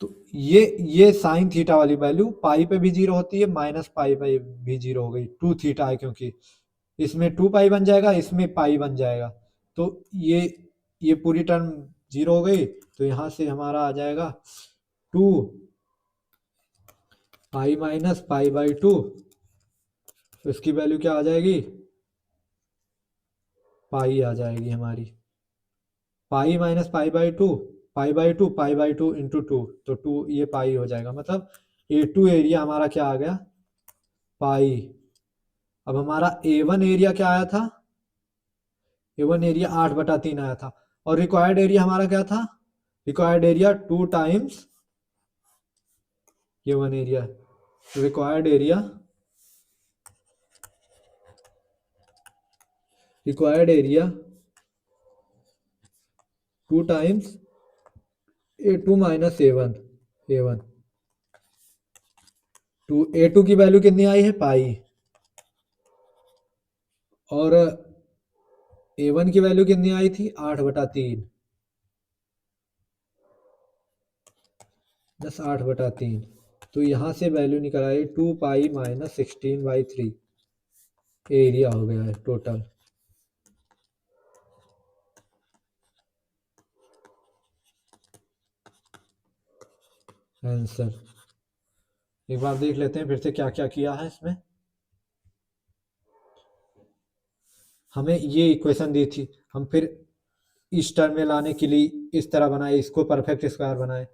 तो ये साइन थीटा वाली वैल्यू पाई पे भी जीरो होती है, माइनस पाई पे भी जीरो हो गई, 2 थीटा है क्योंकि इसमें 2 पाई बन जाएगा, इसमें पाई बन जाएगा, तो ये पूरी टर्म जीरो हो गई, तो यहाँ से हमारा आ जाएगा 2 pi minus pi by to, तो इसकी वैल्यू क्या आ जाएगी, पाई आ जाएगी हमारी, pi minus pi by two into two, तो 2 ये पाई हो जाएगा, मतलब A2 एरिया हमारा क्या आ गया, पाई। अब हमारा A1 एरिया क्या आया था, A1 एरिया 8/3 आया था, और रिक्वायर्ड एरिया हमारा क्या था, required area 2 times A1 area, required area 2 times A2 minus A1, A2 की वैल्यू कितनी आई है, पाई, और A1 की वैल्यू कितनी आई थी, 8/3, बस 8/3, तो यहाँ से वैल्यू निकल आई 2 पाई माइनस 16/3 एरिया हो गया है टोटल। आंसर एक बार देख लेते हैं फिर से क्या क्या किया है इसमें। हमें ये इक्वेशन दी थी, हम फिर इस टर्म में लाने के लिए इस तरह बनाए, इसको परफेक्ट स्क्वायर बनाए,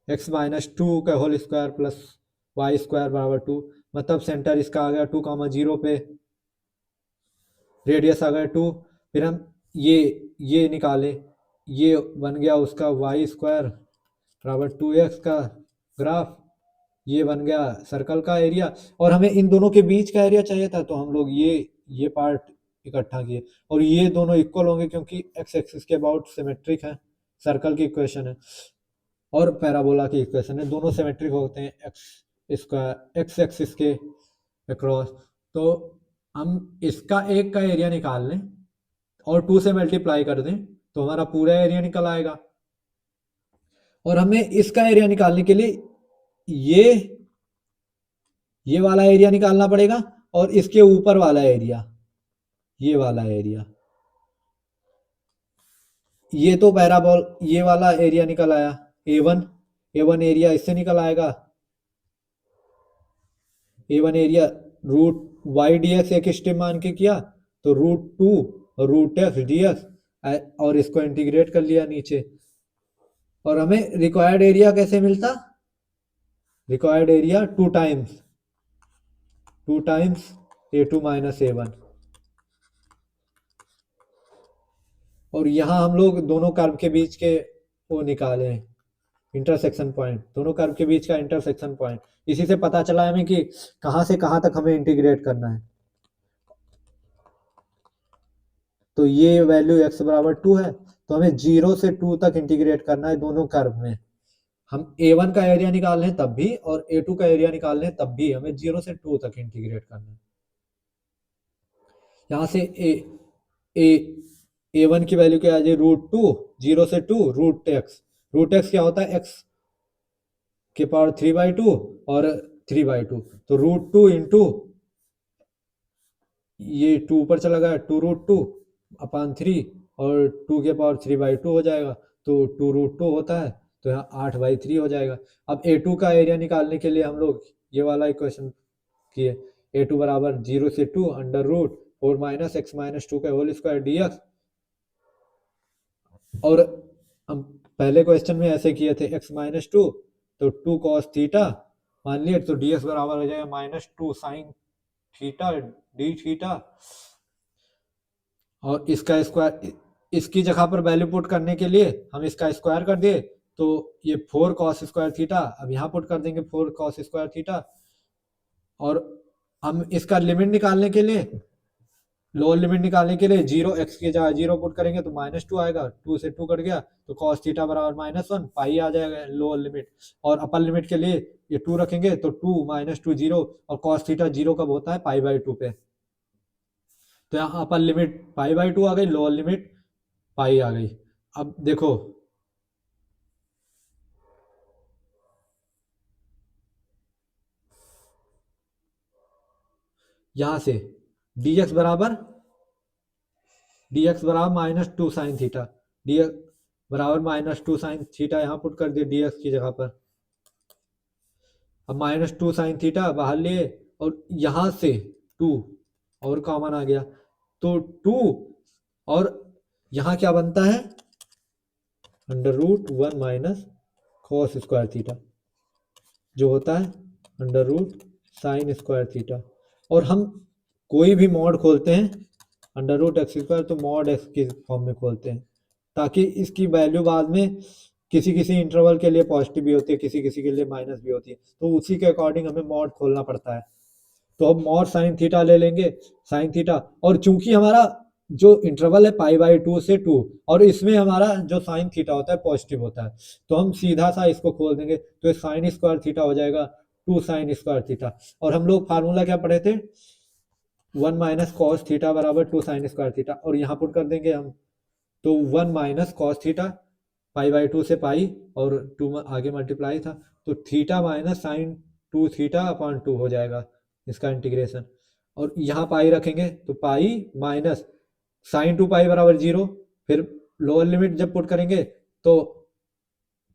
x माइनस टू का whole square plus Y square बराबर 2, मतलब सेंटर इसका आ गया 2,0 पे, रेडियस आ गया 2, फिर हम ये निकाले, ये बन गया उसका वाई स्क्वायर बराबर 2x का ग्राफ, ये बन गया सर्कल का एरिया, और हमें इन दोनों के बीच का एरिया चाहिए था, तो हम लोग ये पार्ट इकट्ठा किए, और ये दोनों इक्वल होंगे क्योंकि एक्स एक्सिस के अबाउट सिमेट्रिक है, सर्कल की इक्वेशन है और पैराबोला की इक्वेशन है, दोनों सिमेट्रिक होते हैं एक्स एक्सिस के अक्रॉस। तो हम इसका एक का एरिया निकाल लें और 2 से मल्टीप्लाई कर दें तो हमारा पूरा एरिया निकल आएगा, और हमें इसका एरिया निकालने के लिए ये वाला एरिया निकालना पड़ेगा, और इसके ऊपर वाला एरिया, ये वाला एरिया, ये तो पैराबोल ये वाला एरिया निकल आया A1, A1 एरिया इससे निकल आएगा, A1 area root y d x एक स्टेप मान के किया तो √2 रूट एक्स डी एक्स और इसको इंटीग्रेट कर लिया नीचे, और हमें रिक्वायर्ड एरिया कैसे मिलता, required area 2 times A2 minus A1। और यहाँ हम लोग दोनों कर्व के बीच के वो निकाले हैं, इंटरसेक्शन पॉइंट, दोनों कर्व के बीच का इंटरसेक्शन पॉइंट। इसी से पता चला हमें कि कहाँ से कहाँ तक हमें इंटीग्रेट करना है। तो ये वैल्यू x बराबर 2 है, तो हमें 0 से 2 तक इंटीग्रेट करना है दोनों कर्व में। हम A1 का एरिया निकाल लें तब भी और A2 का एरिया निकाल लें तब भी हमें 0 से 2 तक इंटीग्रेट करना है। यहाँ से A1 की वैल्यू क्या आ जाए √2, 0 से 2 रूट एक्स क्या होता है x के पावर 3/2 और 3/2, तो √2 इंटू ये 2 ऊपर चला गया 2√2/3 और 2 के पावर 3/2 हो जाएगा, तो 2√2 होता है, तो यहाँ 8/3 हो जाएगा। अब A2 का एरिया निकालने के लिए हम लोग ये वाला इक्वेशन किए, A2 बराबर 0 से 2 √4 माइनस x माइनस 2 का होल स्क्वायर dx, और हम पहले क्वेश्चन में ऐसे किए थे x माइनस 2 तो 2 cos थीटा मान लिए, तो dx बराबर हो जाएगा -2 sin थीटा डी थीटा, और इसका स्क्वायर इसकी जगह पर वैल्यू पुट करने के लिए हम इसका स्क्वायर कर दिए, तो ये 4 cos स्क्वायर थीटा, अब यहाँ पुट कर देंगे 4 cos स्क्वायर थीटा, और हम इसका लिमिट निकालने के लिए, लोअर लिमिट निकालने के लिए 0 x की जगह 0 पुट करेंगे तो -2 आएगा, 2 से 2 कट गया तो cos थीटा बराबर -1 पाई आ जाएगा लोअर लिमिट, और अपर लिमिट के लिए ये 2 रखेंगे तो 2 -2 0, और cos थीटा 0 कब होता है π/2 पे, तो यहाँ अपर लिमिट π/2 आ गई, लोअर लिमिट पाई आ गई। अब देखो यहाँ से dx बराबर -2 sin थीटा, dx बराबर -2 sin थीटा यहाँ पुट कर दिए dx की जगह पर, अब -2 sin थीटा बाहर लिए और यहाँ से 2 और कॉमन आ गया, तो 2 और यहाँ क्या बनता है √1 माइनस cos स्क्वायर थीटा, जो होता है √sin स्क्वायर थीटा, और हम कोई भी मॉड खोलते हैं √x², तो मॉड x की फॉर्म में खोलते हैं, ताकि इसकी वैल्यू बाद में किसी किसी इंटरवल के लिए पॉजिटिव भी होती है, किसी किसी के लिए माइनस भी होती है, तो उसी के अकॉर्डिंग हमें मॉड खोलना पड़ता है। तो हम मॉड साइन थीटा ले लेंगे, साइन थीटा, और चूंकि हमारा जो इंटरवल है π/2 से 2 और इसमें हमारा जो साइन थीटा होता है पॉजिटिव होता है, तो हम सीधा सा इसको खोल देंगे, तो साइन स्क्वायर थीटा हो जाएगा 2 sin स्क्वायर थीटा, और हम लोग फार्मूला क्या पढ़े थे 1 माइनस cos थीटा बराबर 2 sin स्क्वायर थीटा, और यहाँ पुट कर देंगे हम, तो 1 माइनस cos थीटा π/2 से पाई और 2 आगे मल्टीप्लाई था, तो theta minus sine 2 theta upon 2 हो जाएगा इसका इंटीग्रेशन, और यहाँ पाई रखेंगे तो पाई माइनस साइन 2 पाई बराबर 0, फिर लोअर लिमिट जब पुट करेंगे तो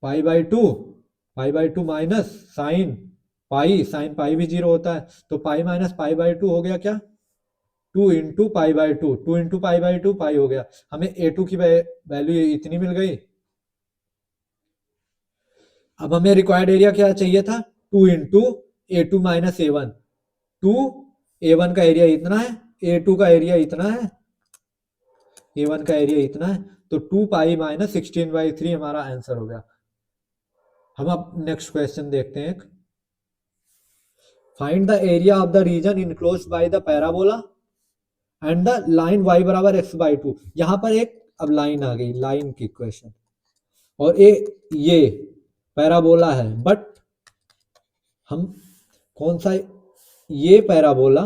π/2 माइनस साइन पाई भी 0 होता है, तो पाई माइनस π/2 हो गया क्या 2 इंटू π/2, 2 इंटू π/2 पाई हो गया, हमें A2 की वैल्यू इतनी मिल गई। अब हमें रिक्वायर्ड एरिया क्या चाहिए था 2 into A2 minus A1, 2 A1 का एरिया इतना है, A2 का एरिया इतना है, A1 का एरिया इतना है, तो 2 पाई माइनस 16/3 हमारा आंसर हो गया। हम अब नेक्स्ट क्वेश्चन देखते हैं, find the area of the region enclosed by the parabola and the line y बराबर x/2। यहाँ पर एक अब लाइन आ गई, लाइन की क्वेश्चन, और ये पैराबोला है, बट हम कौन सा, ये पैराबोला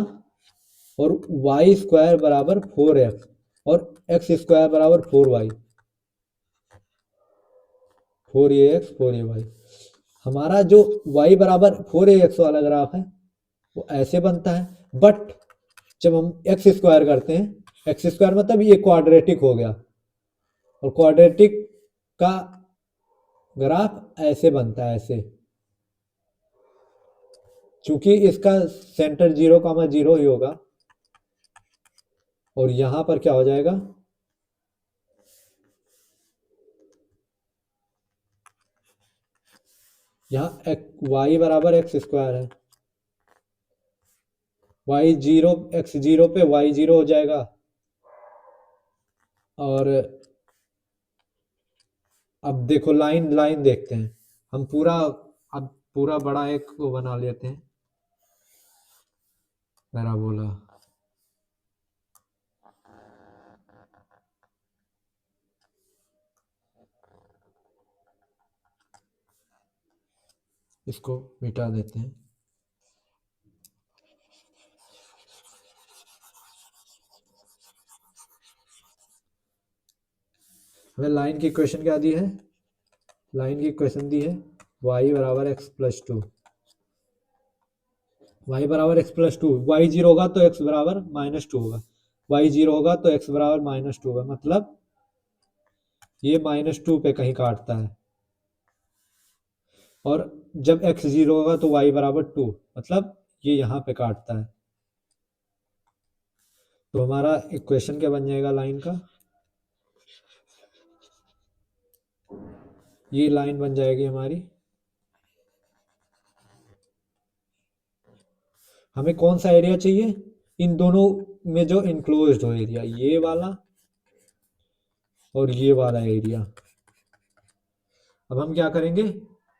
और y² बराबर 4x और x² बराबर 4y, 4ax 4ay, हमारा जो y बराबर 4ax वाला ग्राफ है वो ऐसे बनता है, बट जब हम x² करते हैं, x² मतलब ये क्वाड्रेटिक हो गया, और क्वाड्रेटिक का ग्राफ ऐसे बनता है, ऐसे, चूंकि इसका सेंटर 0,0 ही होगा और यहां पर क्या हो जाएगा, यहाँ y बराबर एक्स स्क्वायर है, y0 x0 पे y0 हो जाएगा। और अब देखो लाइन लाइन देखते हैं हम पूरा, अब पूरा बड़ा एक वो बना लेते हैं पैराबोला। इसको मिटा देते हैं। हमें लाइन की इक्वेशन क्या दी है, लाइन की इक्वेशन दी है y बराबर एक्स प्लस टू, y बराबर x plus two, y zero होगा तो x बराबर -2 होगा, y जीरो होगा तो x बराबर -2 होगा, मतलब ये -2 पे कहीं काटता है। और जब x 0 होगा तो y बराबर 2, मतलब ये यहाँ पे काटता है। तो हमारा इक्वेशन क्या बन जाएगा लाइन का, ये लाइन बन जाएगी हमारी। हमें कौन सा एरिया चाहिए, इन दोनों में जो इनक्लोज्ड हो एरिया, ये वाला और ये वाला एरिया। अब हम क्या करेंगे,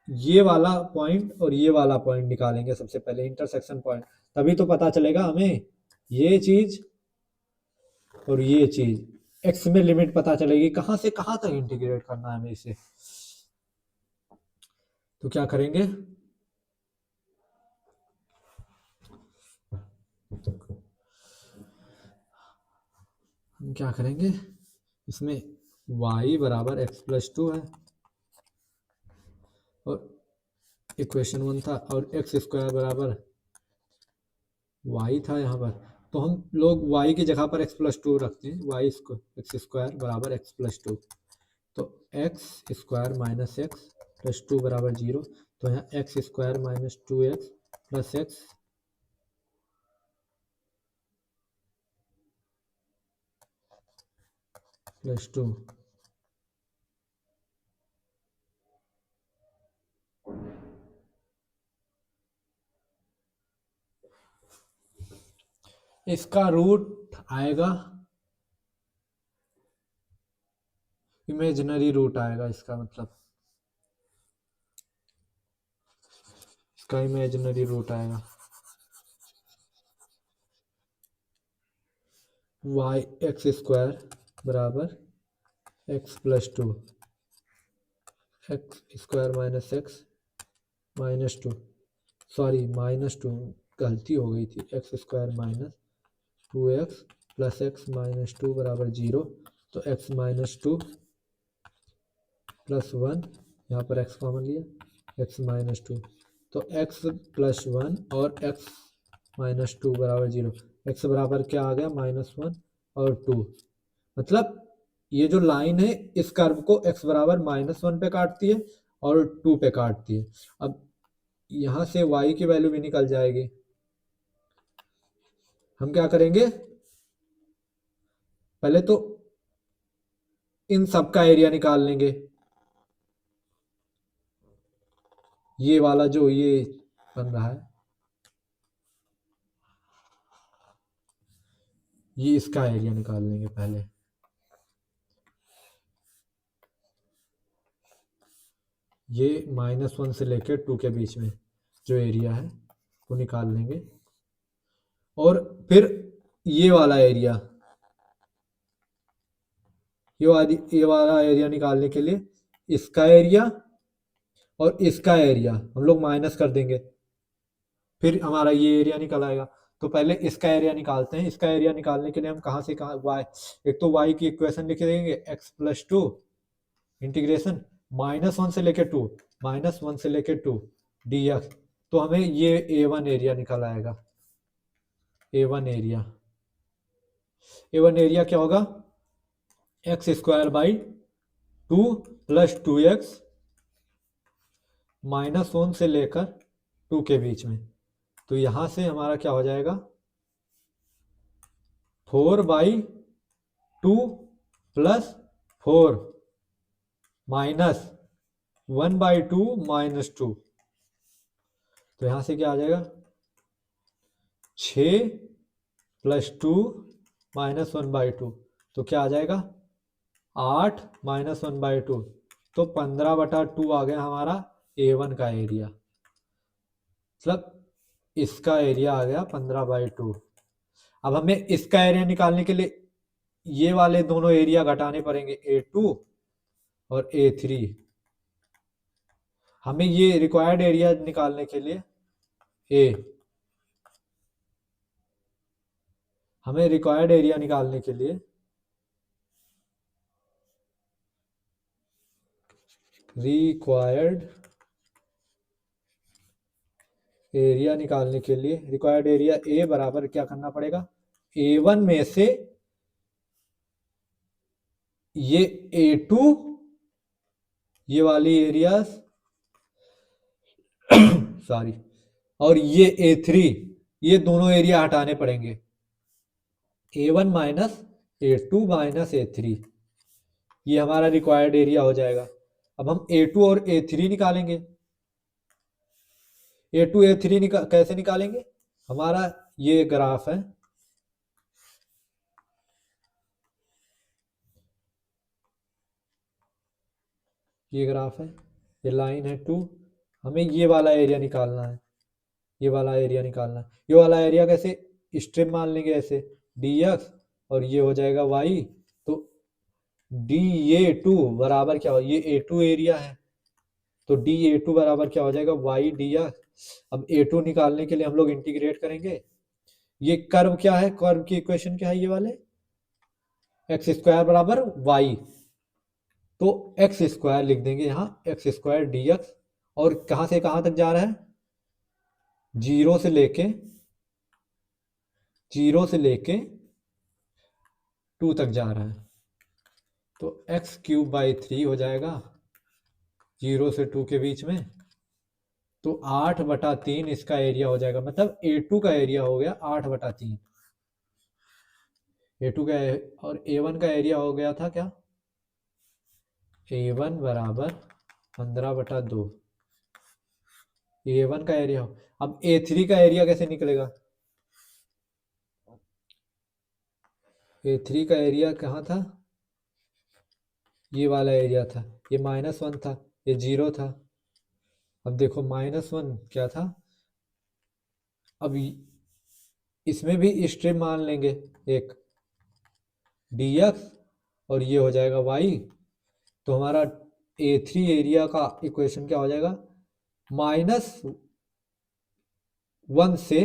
ये वाला पॉइंट और ये वाला पॉइंट निकालेंगे सबसे पहले, इंटरसेक्शन पॉइंट, तभी तो पता चलेगा हमें ये चीज और ये चीज, एक्स में लिमिट पता चलेगी कहां से कहां तक इंटीग्रेट करना है हमें इसे। तो क्या करेंगे, हम क्या करेंगे, इसमें y बराबर एक्स प्लस टू है और इक्वेशन 1 था, और एक्स स्क्वायर बराबर y था यहाँ पर, तो हम लोग y की जगह पर एक्स प्लस टू रखते हैं, y एक्स स्क्वायर बराबर एक्स प्लस टू, तो x square minus x plus to बराबर 0, तो यहाँ x square minus 2x plus x plus to. इसका रूट आएगा, इमेजिनरी रूट आएगा, इसका मतलब इसका इमेजिनरी रूट आएगा वाई एक्स स्क्वायर बराबर x plus to, x square minus two, sorry -2, गलती हो गई थी, x square minus 2x plus x minus 2 बराबर 0, तो x माइनस 2 प्लस 1, यहाँ पर x कॉमन लिया, x माइनस 2, तो x प्लस 1 और x माइनस 2 बराबर 0, x बराबर क्या आ गया -1 और 2, मतलब ये जो लाइन है इस कर्व को x बराबर -1 पे काटती है और 2 पे काटती है। अब यहाँ से y की वैल्यू भी निकल जाएगी। हम क्या करेंगे, पहले तो इन सब का एरिया निकाल लेंगे, ये वाला जो ये बन रहा है, ये इसका एरिया निकाल लेंगे पहले। ये -1 से लेकर 2 के बीच में जो एरिया है वो निकाल लेंगे, और फिर ये वाला एरिया, ये वाला एरिया निकालने के लिए इसका एरिया और इसका एरिया हम लोग माइनस कर देंगे, फिर हमारा ये एरिया निकल आएगा। तो पहले इसका एरिया निकालते हैं, इसका एरिया निकालने के लिए हम कहाँ से कहाँ y, एक तो y की इक्वेशन लिख देंगे x प्लस टू इंटीग्रेशन -1 से लेकर 2, -1 से लेकर 2 dx, तो हमें ये a1 एरिया निकल आएगा। a1 एरिया क्या होगा, x square by 2 plus 2x -1 से लेकर 2 के बीच में। तो यहां से हमारा क्या हो जाएगा, 4/2 प्लस 4 -1/2 -2। तो यहां से क्या आ जाएगा, 6 प्लस 2 -1/2। तो क्या आ जाएगा, 8 -1/2। तो 15/2 आ गया हमारा A1 का एरिया, मतलब इसका एरिया आ गया 15/2। अब हमें इसका एरिया निकालने के लिए ये वाले दोनों एरिया घटाने पड़ेंगे, A2 और A3। हमें ये रिक्वायर्ड एरिया निकालने के लिए ए हमें रिक्वायर्ड एरिया निकालने के लिए रिक्वायर्ड एरिया ए बराबर क्या करना पड़ेगा, A1 में से ये A2, ये वाली एरिया सॉरी, और ये A3, ये दोनों एरिया हटाने पड़ेंगे। A1 minus A2 minus A3, ये हमारा रिक्वायर्ड एरिया हो जाएगा। अब हम A2 और A3 निकालेंगे। A2 A3 कैसे निकालेंगे, हमारा ये ग्राफ है, ये ग्राफ है, ये लाइन है 2। हमें ये वाला एरिया निकालना है, ये वाला एरिया निकालना है। ये वाला एरिया कैसे, स्ट्रिप मान लेंगे ऐसे, dx और ये हो जाएगा y। तो dA2 बराबर क्या हो, ये A2 एरिया है, तो dA2 बराबर क्या हो जाएगा, y dx। अब A2 निकालने के लिए हम लोग इंटीग्रेट करेंगे। ये कर्व क्या है, कर्व की इक्वेशन क्या है, ये वाले x² बराबर y। तो x² लिख देंगे यहाँ, x² dx। और कहाँ से कहाँ तक जा रहा है, जीरो से लेके 2 तक जा रहा है। तो x³/3 हो जाएगा 0 से 2 के बीच में। तो 8/3 इसका एरिया हो जाएगा, मतलब A2 का एरिया हो गया 8/3। A2 का और A1 का एरिया हो गया था क्या, A1 बराबर 15/2। A1 का एरिया हो। अब A3 का एरिया कैसे निकलेगा, A3 का एरिया कहाँ था, ये वाला एरिया था, ये -1 था, ये 0 था। अब देखो -1 क्या था, अब इसमें भी स्ट्रिप मान लेंगे एक, dx और ये हो जाएगा y। तो हमारा A3 एरिया का इक्वेशन क्या हो जाएगा, -1 से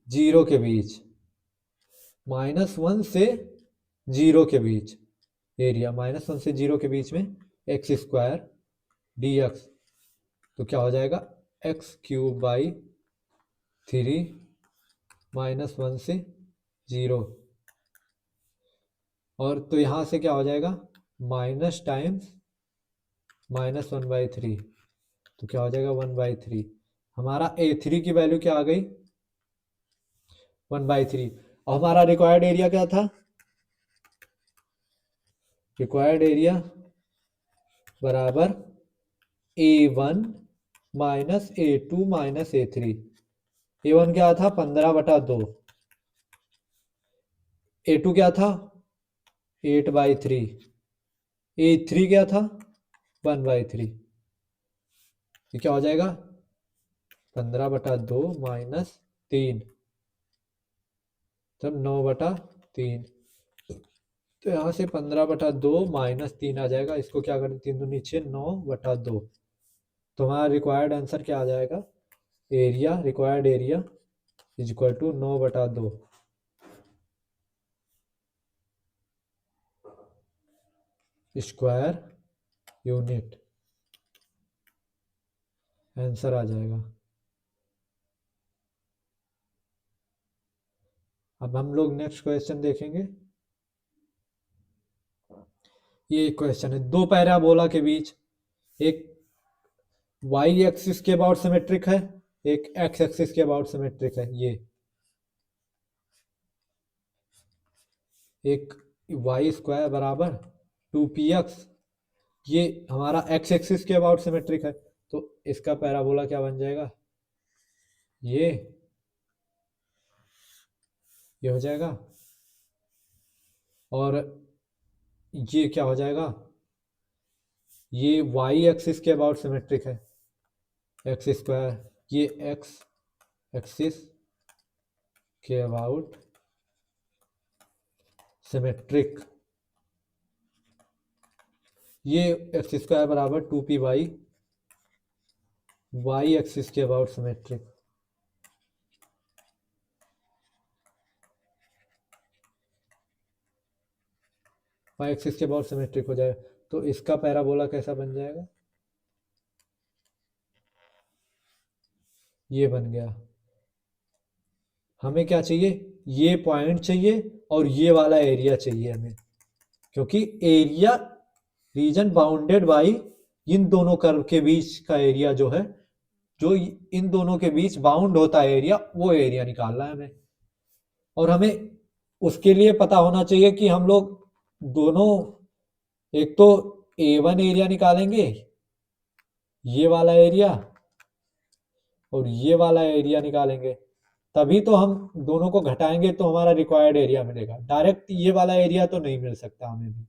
0 के बीच, -1 से 0 के बीच एरिया, -1 से 0 के बीच में x² dx। तो क्या हो जाएगा, x³/3 -1 से 0। और तो यहाँ से क्या हो जाएगा, माइनस टाइम्स -1/3। तो क्या हो जाएगा 1/3। हमारा A3 की वैल्यू क्या आ गई, 1/3। और हमारा रिक्वायर्ड एरिया क्या था, रिक्वायर्ड एरिया बराबर A1 minus A2 minus A3। A1 क्या था, 15/2। A2 क्या था, 8/3। A3 क्या था, 1/3। ये क्या हो जाएगा, 15/2 -3, तब 9/3। तो यहाँ से 15/2 -3 आ जाएगा, इसको क्या करें, 3 दूनी 6, 9/2। तो हमारा रिक्वायर्ड आंसर क्या आ जाएगा, area, required area is equal to 9/2 square unit, answer आ जाएगा। अब हम लोग नेक्स्ट क्वेश्चन देखेंगे। ये क्वेश्चन है, दो पैराबोला के बीच एक वाई एक्सिस के अबाउट सिमेट्रिक है, एक एक्स एक्सिस के अबाउट सिमेट्रिक है। ये एक वाई स्क्वायर बराबर 2px, ये हमारा एक्स एक्सिस के अबाउट सिमेट्रिक है, तो इसका पैराबोला क्या बन जाएगा, ये हो जाएगा। और ये क्या हो जाएगा, ये वाई एक्सिस के अबाउट सिमेट्रिक है, एक्स स्क्वायर, ये एक्स एक्सिस के अबाउट सिमेट्रिक, ये एक्स स्क्वायर बराबर 2p वाई, वाई एक्सिस के अबाउट सिमेट्रिक। वाई एक्सिस के अबाउट सिमेट्रिक हो जाएगा, तो इसका पैराबोला कैसा बन जाएगा, ये बन गया। हमें क्या चाहिए, ये पॉइंट चाहिए और ये वाला एरिया चाहिए हमें, क्योंकि एरिया रीजन बाउंडेड बाई इन दोनों कर्व के बीच का एरिया जो है, जो इन दोनों के बीच बाउंड होता है एरिया, वो एरिया निकालना है हमें। और हमें उसके लिए पता होना चाहिए कि हम लोग दोनों, एक तो A1 एरिया निकालेंगे, ये वाला एरिया, और ये वाला एरिया निकालेंगे, तभी तो हम दोनों को घटाएंगे तो हमारा रिक्वायर्ड एरिया मिलेगा। डायरेक्ट ये वाला एरिया तो नहीं मिल सकता हमें भी।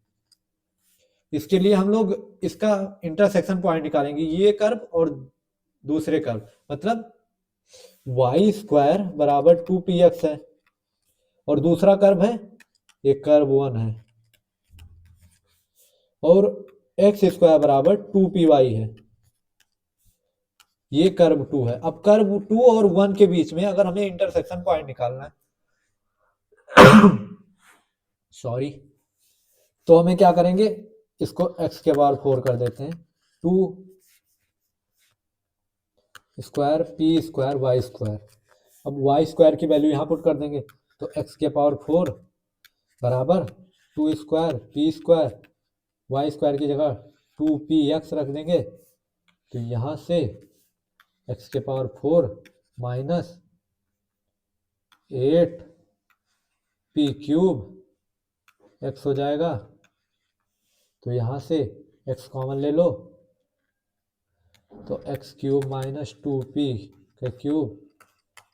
इसके लिए हम लोग इसका इंटरसेक्शन पॉइंट निकालेंगे, ये कर्व और दूसरे कर्व, मतलब वाई स्क्वायर बराबर 2px है, और दूसरा कर्व है, ये कर्व 1 है, और एक्स स्क्वायर बराबर 2py है, ये कर्व 2 है। अब कर्व 2 और 1 के बीच में अगर हमें इंटरसेक्शन पॉइंट निकालना है सॉरी, तो हमें क्या करेंगे, इसको x के पावर 4 कर देते हैं, 2 square p square y square. अब वाई स्क्वायर की वैल्यू यहाँ पुट कर देंगे, तो x के पावर 4 बराबर 2 square p square y square की जगह 2px रख देंगे, तो यहाँ से x के power 4 minus 8p cube x हो जाएगा। तो यहाँ से x कॉमन ले लो, तो x क्यूब माइनस 2p का क्यूब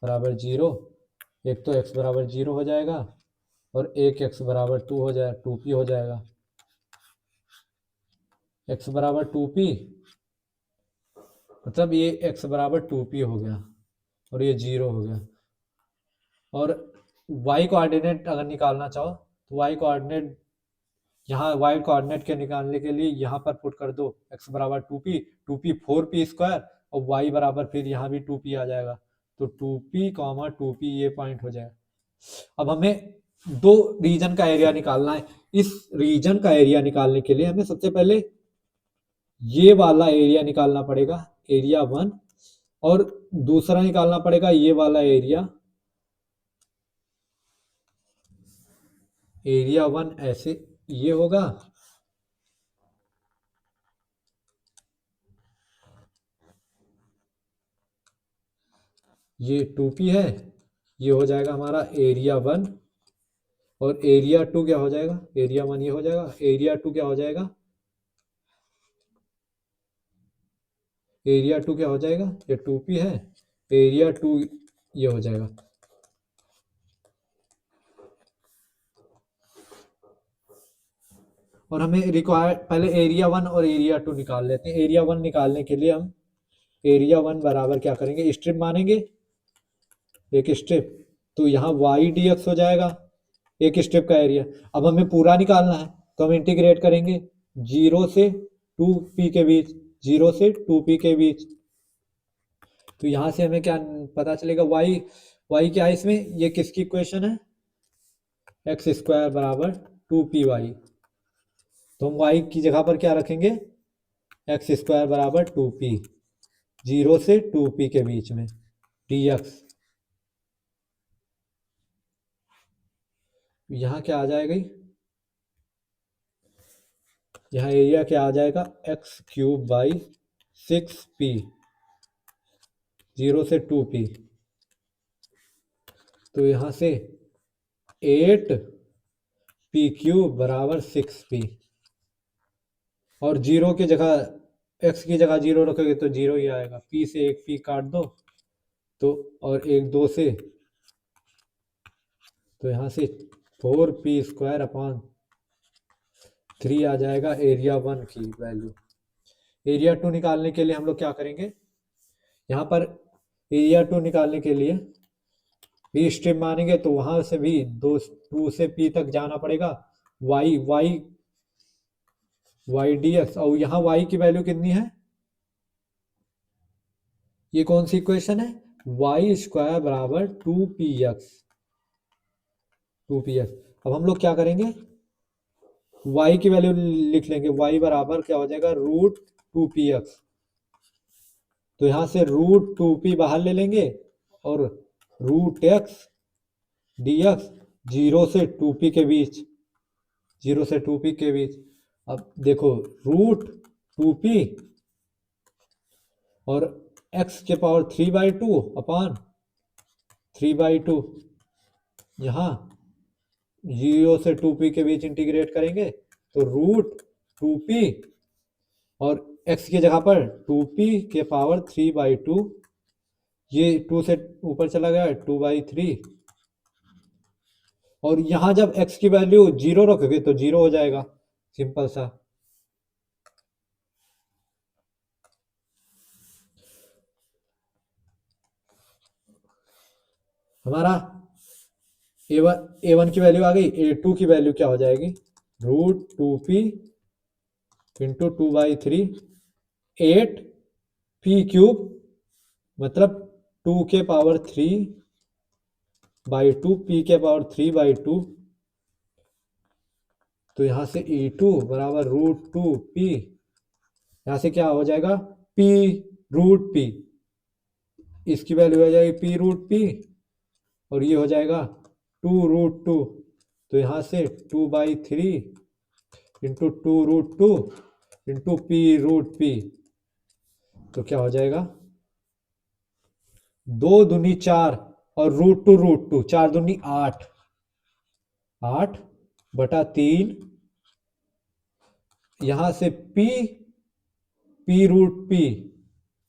बराबर 0, एक तो x बराबर 0 हो जाएगा और एक x बराबर 2 हो जाएगा, 2p हो जाएगा। x बराबर 2p मतलब ये x बराबर 2p हो गया और ये 0 हो गया। और y कोऑर्डिनेट अगर निकालना चाहो तो y कोऑर्डिनेट, यहाँ y कोऑर्डिनेट के निकालने के लिए यहाँ पर पुट कर दो, x बराबर 2p 4p स्क्वायर और y बराबर फिर यहाँ भी 2p आ जाएगा, तो 2p 2p ये पॉइंट हो जाएगा। अब हमें दो रीजन का एरिया निकालना है। इस रीजन का एरिया निकालने के लिए हमें सबसे पहले ये वाला एरिया निकालना पड़ेगा, एरिया 1, और दूसरा निकालना पड़ेगा ये वाला एरिया, एरिया 1 ऐसे ये होगा, ये 2p है, ये हो जाएगा हमारा एरिया 1, और एरिया 2 क्या हो जाएगा, एरिया 1 ये हो जाएगा, एरिया 2 क्या हो जाएगा, एरिया 2 क्या हो जाएगा, ये 2p है, एरिया 2 ये हो जाएगा। और हमें रिक्वायर पहले एरिया 1 और एरिया 2 निकाल लेते हैं। एरिया 1 निकालने के लिए हम एरिया 1 बराबर क्या करेंगे, स्ट्रिप मानेंगे, एक स्ट्रिप, तो यहाँ वाई डी एक्स हो जाएगा एक स्ट्रिप का एरिया। अब हमें पूरा निकालना है तो हम इंटीग्रेट करेंगे 0 से 2p के बीच, 0 से 2p के बीच, तो यहाँ से हमें क्या पता चलेगा, y क्या है इसमें, ये किसकी इक्वेशन है, एक्स स्क्वायर बराबर 2py, तो हम y की जगह पर क्या रखेंगे, एक्स स्क्वायर बराबर 2p, 0 से 2p के बीच में dx, यहाँ क्या आ जाएगा, यहाँ एरिया क्या आ जाएगा, x³/6p, 0 से 2p। तो यहाँ से 8p³ बराबर 6p, और जीरो की जगह, x की जगह जीरो रखोगे तो जीरो ही आएगा। p से एक p काट दो तो, और एक 2 से, तो यहाँ से 4p² / 3 आ जाएगा एरिया 1 की वैल्यू। एरिया 2 निकालने के लिए हम लोग क्या करेंगे, यहाँ पर एरिया 2 निकालने के लिए p स्ट्रिप मानेंगे तो वहां से भी 2 से p तक जाना पड़ेगा, y dx, और यहाँ y की वैल्यू कितनी है, ये कौन सी इक्वेशन है, y² बराबर 2px। अब हम लोग क्या करेंगे, y की वैल्यू लिख लेंगे, y बराबर क्या हो जाएगा, √2px। तो यहाँ से √2p बाहर ले लेंगे, और √x dx 0 से 2p के बीच, 0 से 2p के बीच। अब देखो √2p और x के पावर 3/2 अपान 3/2, यहाँ 0 से 2p के बीच इंटीग्रेट करेंगे तो √2p और x की जगह पर 2p के पावर 3/2, ये 2 से ऊपर चला गया 2/3, और यहाँ जब x की वैल्यू 0 रखोगे तो 0 हो जाएगा, सिंपल सा। हमारा a1 की वैल्यू आ गई, a2 की वैल्यू क्या हो जाएगी, √2p इंटू 2/3, 8p³ मतलब 2 के पावर 3/2, p के पावर 3/2। तो यहाँ से e2 बराबर √2p, यहाँ से क्या हो जाएगा, p√p, इसकी वैल्यू हो जाएगी p√p, और ये हो जाएगा 2√2। तो यहाँ से 2/3 इंटू 2√2 इंटू p√p, तो क्या हो जाएगा, 2 दूनी 4 और √2, 4 दूनी 8, 8/3, यहाँ से p√p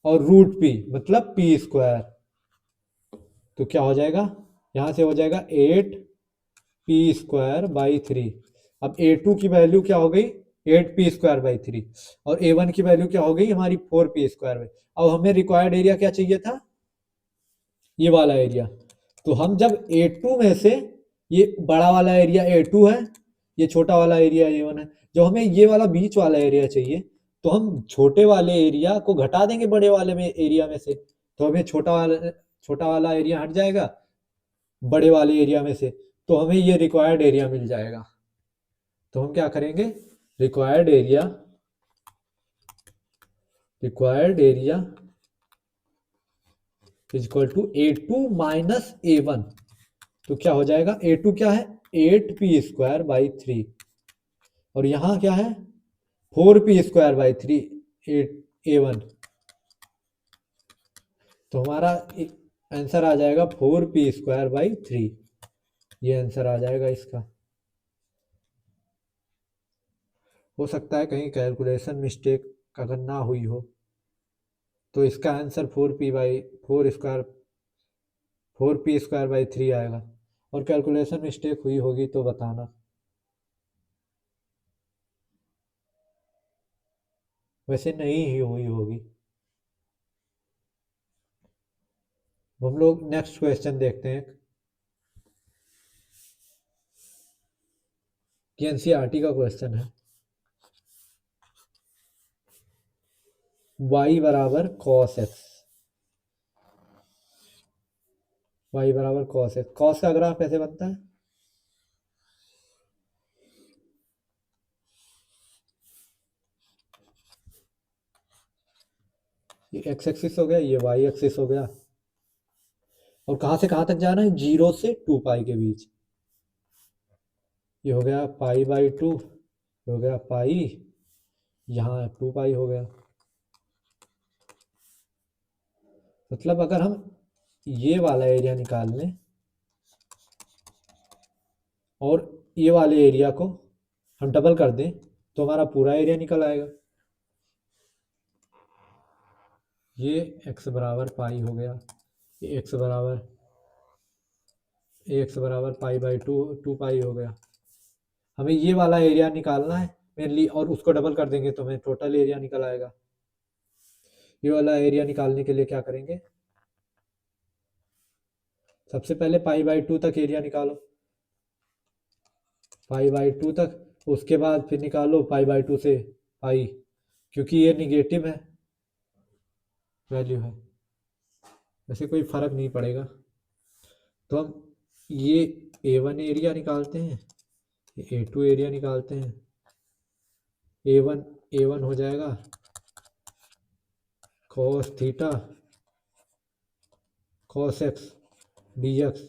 और √p मतलब p²। तो क्या हो जाएगा, यहाँ से हो जाएगा 8p²/3। अब a2 की वैल्यू क्या हो गई, 8p²/3, और a1 की वैल्यू क्या हो गई हमारी 4p²। अब हमें रिक्वायर्ड एरिया क्या चाहिए था, ये वाला एरिया। तो हम जब a2 में से, ये बड़ा वाला एरिया a2 है, ये छोटा वाला एरिया a1 है, जो हमें ये वाला बीच वाला एरिया चाहिए, तो हम छोटे वाले एरिया को घटा देंगे बड़े वाले में एरिया में से, तो हमें छोटा वाला एरिया हट जाएगा बड़े वाले एरिया में से, तो हमें ये रिक्वायर्ड एरिया मिल जाएगा। तो हम क्या करेंगे, required area is equal to a2 minus a1। तो क्या हो जाएगा, a2 क्या है, 8p²/3, और यहाँ क्या है 4p²/3 a1। तो हमारा आंसर आ जाएगा 4p²/3, ये आंसर आ जाएगा इसका। हो सकता है कहीं कैलकुलेशन मिस्टेक अगर ना हुई हो, तो इसका आंसर 4p²/3 आएगा, और कैलकुलेशन मिस्टेक हुई होगी तो बताना। वैसे नहीं ही हुई होगी। हम लोग नेक्स्ट क्वेश्चन देखते हैं कि एनसीईआरटी का क्वेश्चन है, y बराबर cos x, y बराबर cos x। cos का ग्राफ कैसे बनता है, ये x एक्सिस हो गया, ये y एक्सिस हो गया, और कहाँ से कहाँ तक जाना है, 0 से 2π के बीच। ये हो गया π/2, हो गया पाई, यहाँ 2 पाई हो गया। मतलब अगर हम ये वाला एरिया निकाल लें और ये वाले एरिया को हम डबल कर दें तो हमारा पूरा एरिया निकल आएगा। ये x बराबर पाई हो गया, ये x बराबर पाई बाई 2 पाई हो गया। हमें ये वाला एरिया निकालना है मेनली, और उसको डबल कर देंगे तो हमें टोटल एरिया निकल आएगा। ये वाला एरिया निकालने के लिए क्या करेंगे, सबसे पहले पाई बाई 2 तक एरिया निकालो, पाई बाई 2 तक, उसके बाद फिर निकालो पाई बाई 2 से पाई, क्योंकि ये निगेटिव है वैल्यू है, वैसे कोई फर्क नहीं पड़ेगा। तो हम ये A1 एरिया निकालते हैं, A2 एरिया निकालते हैं। A1 हो जाएगा cos theta cos x dx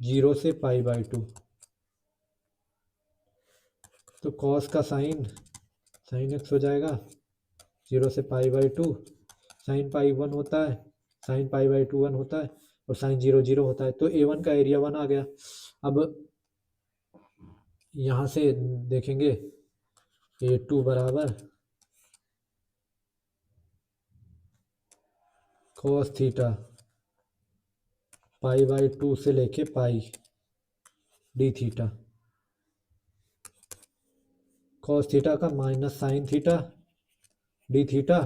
0 से पाई बाई 2। तो cos का साइन x हो जाएगा 0 से पाई बाई 2, साइन पाई 1 होता है, साइन पाई बाई 2 1 होता है, और साइन 0 0 होता है। तो A1 का एरिया 1 आ गया। अब यहाँ से देखेंगे A2 बराबर cos थीटा पाई बाई 2 से लेके पाई डी थीटा, cos थीटा का minus sign theta d theta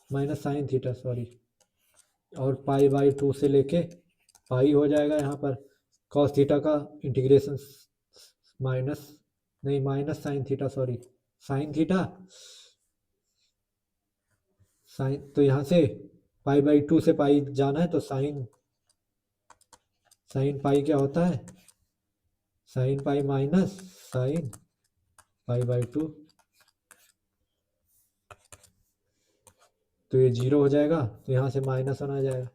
minus sine theta sorry, और पाई बाई 2 से लेके पाई हो जाएगा। यहाँ पर cos थीटा का इंटीग्रेशन माइनस नहीं minus sine theta sorry sine theta sine, तो यहाँ से पाई बाई 2 से पाई जाना है तो साइन पाई क्या होता है, sine pi minus sine pi by 2, तो ये 0 हो जाएगा, तो यहाँ से -1 आ जाएगा।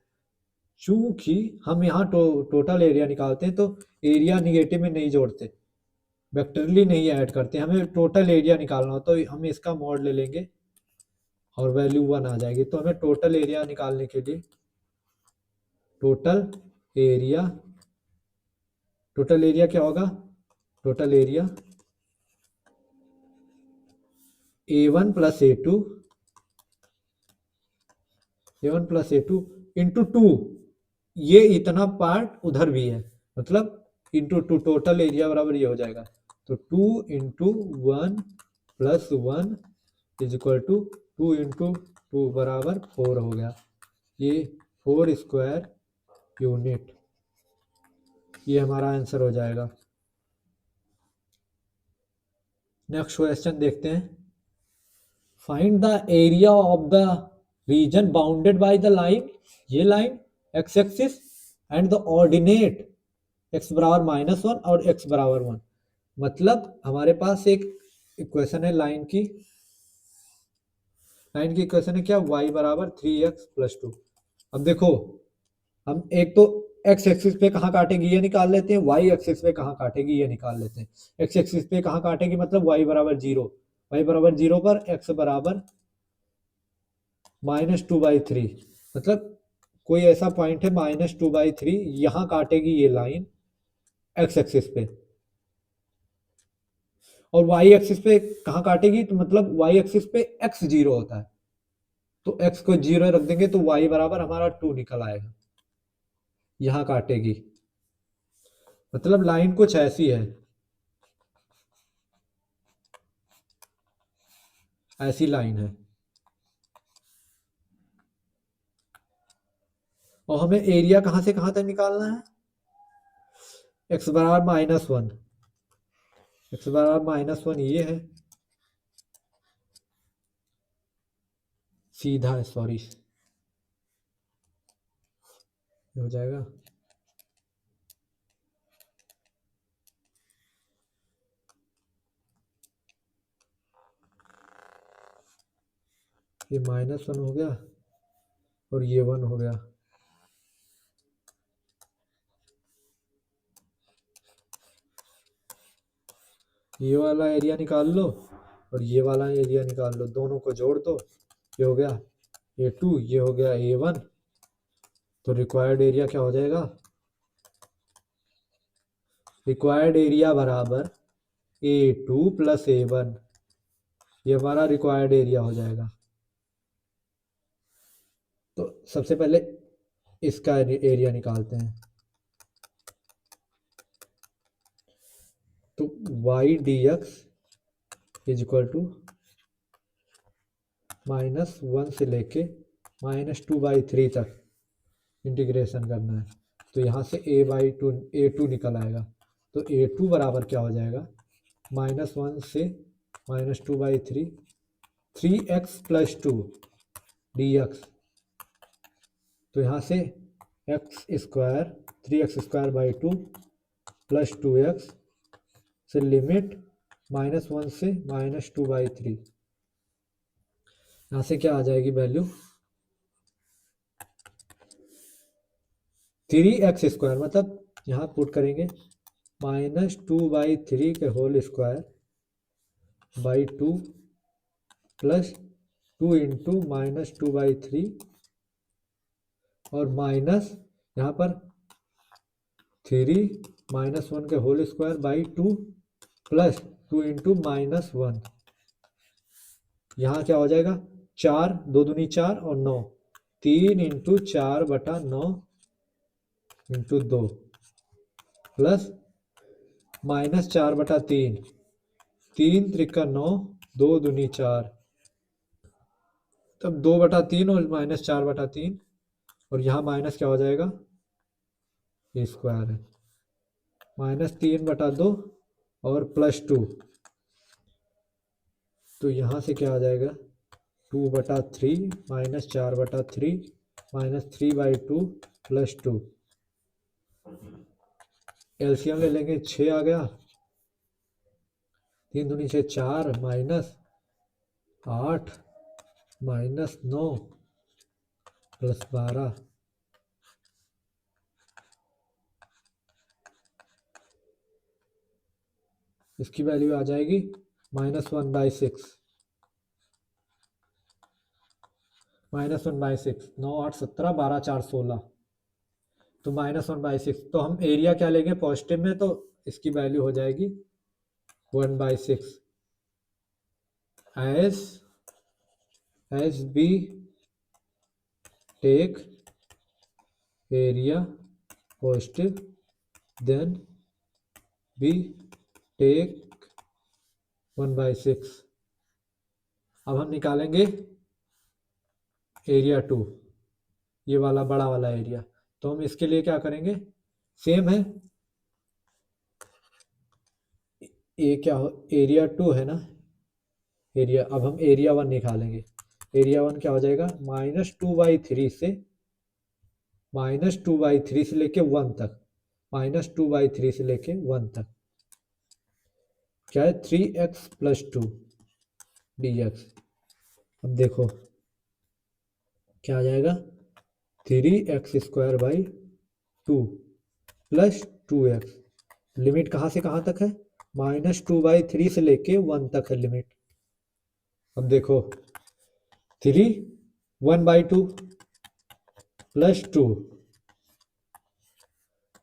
चूंकि हम यहाँ टोटल एरिया निकालते हैं तो एरिया निगेटिव में नहीं जोड़ते, वेक्टरली नहीं ऐड करते, हमें टोटल एरिया निकालना हो तो हम इसका मॉड ले लेंगे और वैल्यू 1 आ जाएगी। तो हमें टोटल एरिया निकालने के लिए टोटल एरिया क्या होगा, total area A1 plus A2 into 2, ये इतना पार्ट उधर भी है, मतलब इंटू 2, टोटल एरिया बराबर ये हो जाएगा। तो 2 into 1 plus 1 is equal to 2 into 2 बराबर 4 हो गया, ये 4 स्क्वायर यूनिट, ये हमारा आंसर हो जाएगा। नेक्स्ट क्वेश्चन देखते हैं। Find the area of the region bounded by the line, ये line X axis and the ordinate x बराबर -1 और x बराबर 1। मतलब हमारे पास एक इक्वेशन है लाइन की इक्वेशन है क्या, y बराबर 3x प्लस 2। अब देखो हम एक तो x एक्सिस पे कहाँ काटेगी ये निकाल लेते हैं, y एक्सिस पे कहाँ काटेगी ये निकाल लेते हैं। x एक्सिस पे कहाँ काटेगी मतलब y बराबर 0, पर x बराबर -2/3, मतलब कोई ऐसा पॉइंट है -2/3, यहाँ काटेगी ये लाइन x एक्सिस पे, और y एक्सिस पे कहाँ काटेगी तो मतलब y एक्सिस पे x 0 होता है, तो x को 0 रख देंगे तो y बराबर हमारा 2 निकल आएगा, यहाँ काटेगी। मतलब लाइन कुछ ऐसी है, ऐसी लाइन है, और हमें एरिया कहाँ से कहाँ तक निकालना है, x बराबर -1 ये है, सीधा है सॉरी, हो जाएगा ये -1 हो गया और ये 1 हो गया, ये वाला एरिया निकाल लो और ये वाला एरिया निकाल लो, दोनों को जोड़ दो, ये हो गया A2, ये हो गया A1। तो रिक्वायर्ड एरिया क्या हो जाएगा, रिक्वायर्ड एरिया बराबर A2 प्लस A1, ये हमारा रिक्वायर्ड एरिया हो जाएगा। तो सबसे पहले इसका एरिया निकालते हैं। तो y dx is equal to -1 से लेके -2/3 तक इंटीग्रेशन करना है। तो यहाँ से A2 निकल आएगा। तो A2 बराबर क्या हो जाएगा, -1 से -2/3, 3x + 2 dx। तो यहाँ से x², 3x² 2 + 2x से लिमिट -1 से -2/3, यहाँ से क्या आ जाएगी वैल्यू, 3x², मतलब यहाँ पुट करेंगे -2/3 के whole square by 2 plus 2 into -2/3 और माइनस यहाँ पर 3 -1 के whole square by 2 plus 2 into -1। यहाँ क्या हो जाएगा, 4, 2 दूनी 4 और 9, 3 इंटू 4/9 इंटू 2 प्लस -4/3, 3 त्रिका 9, 2 दूनी 4, तब 2/3 और -4/3, और यहाँ माइनस क्या हो जाएगा, ये स्क्वायर है, -3/2 और +2। तो यहाँ से क्या आ जाएगा, 2/3 -4/3 -3/2 +2। एलसीएम ले लेंगे, 6 आ गया, 3 दूनी 6, 4 -8 -9 +12। इसकी वैल्यू आ जाएगी -1/6, -1/6, 9 8 17 12 4 16, तो -1/6। तो हम एरिया क्या लेंगे पॉजिटिव में, तो इसकी वैल्यू हो जाएगी 1/6 as we take area positive then we take 1/6। अब हम निकालेंगे एरिया 2, ये वाला बड़ा वाला एरिया। तो हम इसके लिए क्या करेंगे, सेम है, ये क्या हो, एरिया 2 है ना एरिया। अब हम एरिया 1 निकालेंगे। एरिया 1 क्या हो जाएगा, -2/3 से लेके 1 तक, -2/3 से लेके 1 तक क्या है, 3x + 2 dx। अब देखो क्या आ जाएगा, 3x² 2 + 2x। लिमिट कहाँ से कहाँ तक है, -2/3 से लेके 1 तक है लिमिट। अब देखो 3 1/2 + 2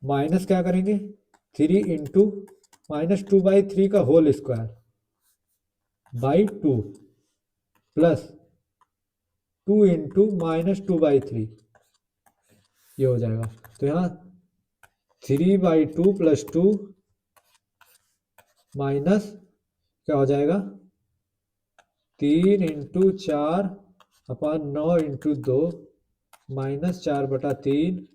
माइनस क्या करेंगे, 3 इंटू -2/3 का whole square by 2 plus 2 into -2/3, ये हो जाएगा। तो यहाँ 3/2 + 2 माइनस क्या हो जाएगा, 3 इंटू 4/9 इंटू 2 -4/3,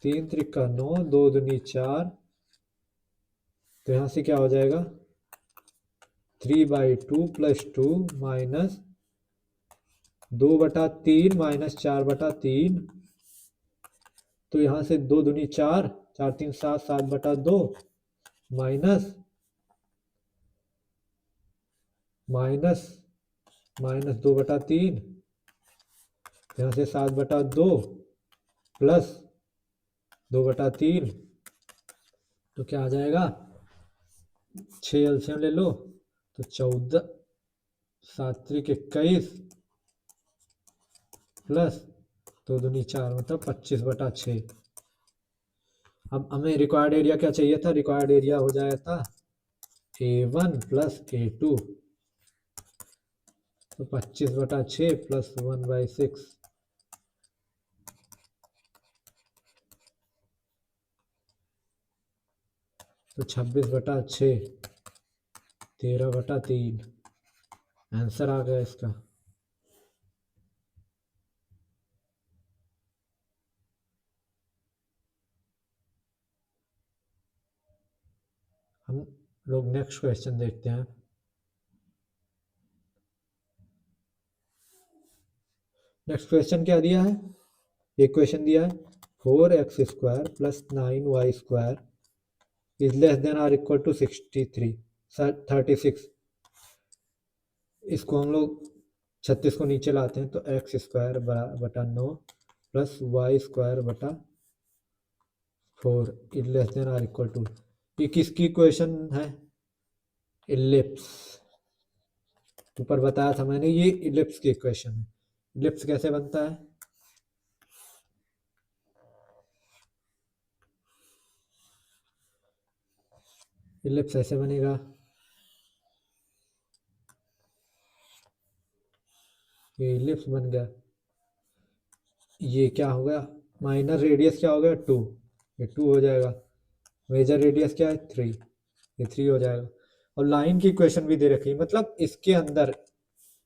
3 त्रिका 9, 2 दूनी 4। तो यहाँ से क्या हो जाएगा, 3/2 + 2 माइनस 2/3 -4/3। तो यहाँ से 2 दूनी 4, 4 3 7, 7/2 माइनस माइनस -2/3, यहाँ से 7/2 प्लस 2/3। तो क्या आ जाएगा, 6 एलसीएम ले लो, तो 14 सात्रिक 21 प्लस 2 दूनी 4 मतलब 25/6। अब हमें रिक्वायर्ड एरिया क्या चाहिए था? रिक्वायर्ड एरिया हो जाया था A1 प्लस A2, तो 25/6 प्लस 1/6, तो 26/6 13/3 आंसर आ गया इसका। हम लोग नेक्स्ट क्वेश्चन देखते हैं। नेक्स्ट क्वेश्चन क्या दिया है? एक क्वेश्चन दिया है 4x² plus 9y² is less than or equal to 36। इसको हम लोग 36 को नीचे लाते हैं तो x² बटा 9 प्लस y² बटा 4 is less than or equal to, ये किसकी इक्वेशन है? इलिप्स। ऊपर बताया था मैंने, ये इलिप्स की इक्वेशन है। इलिप्स कैसे बनता है? इलिप्स ऐसे बनेगा, ये इलिप्स बन गया। ये क्या हो गया? माइनर रेडियस क्या हो गया? 2, ये 2 हो जाएगा। मेजर रेडियस क्या है? 3, ये 3 हो जाएगा। और लाइन की इक्वेशन भी दे रखी है, मतलब इसके अंदर,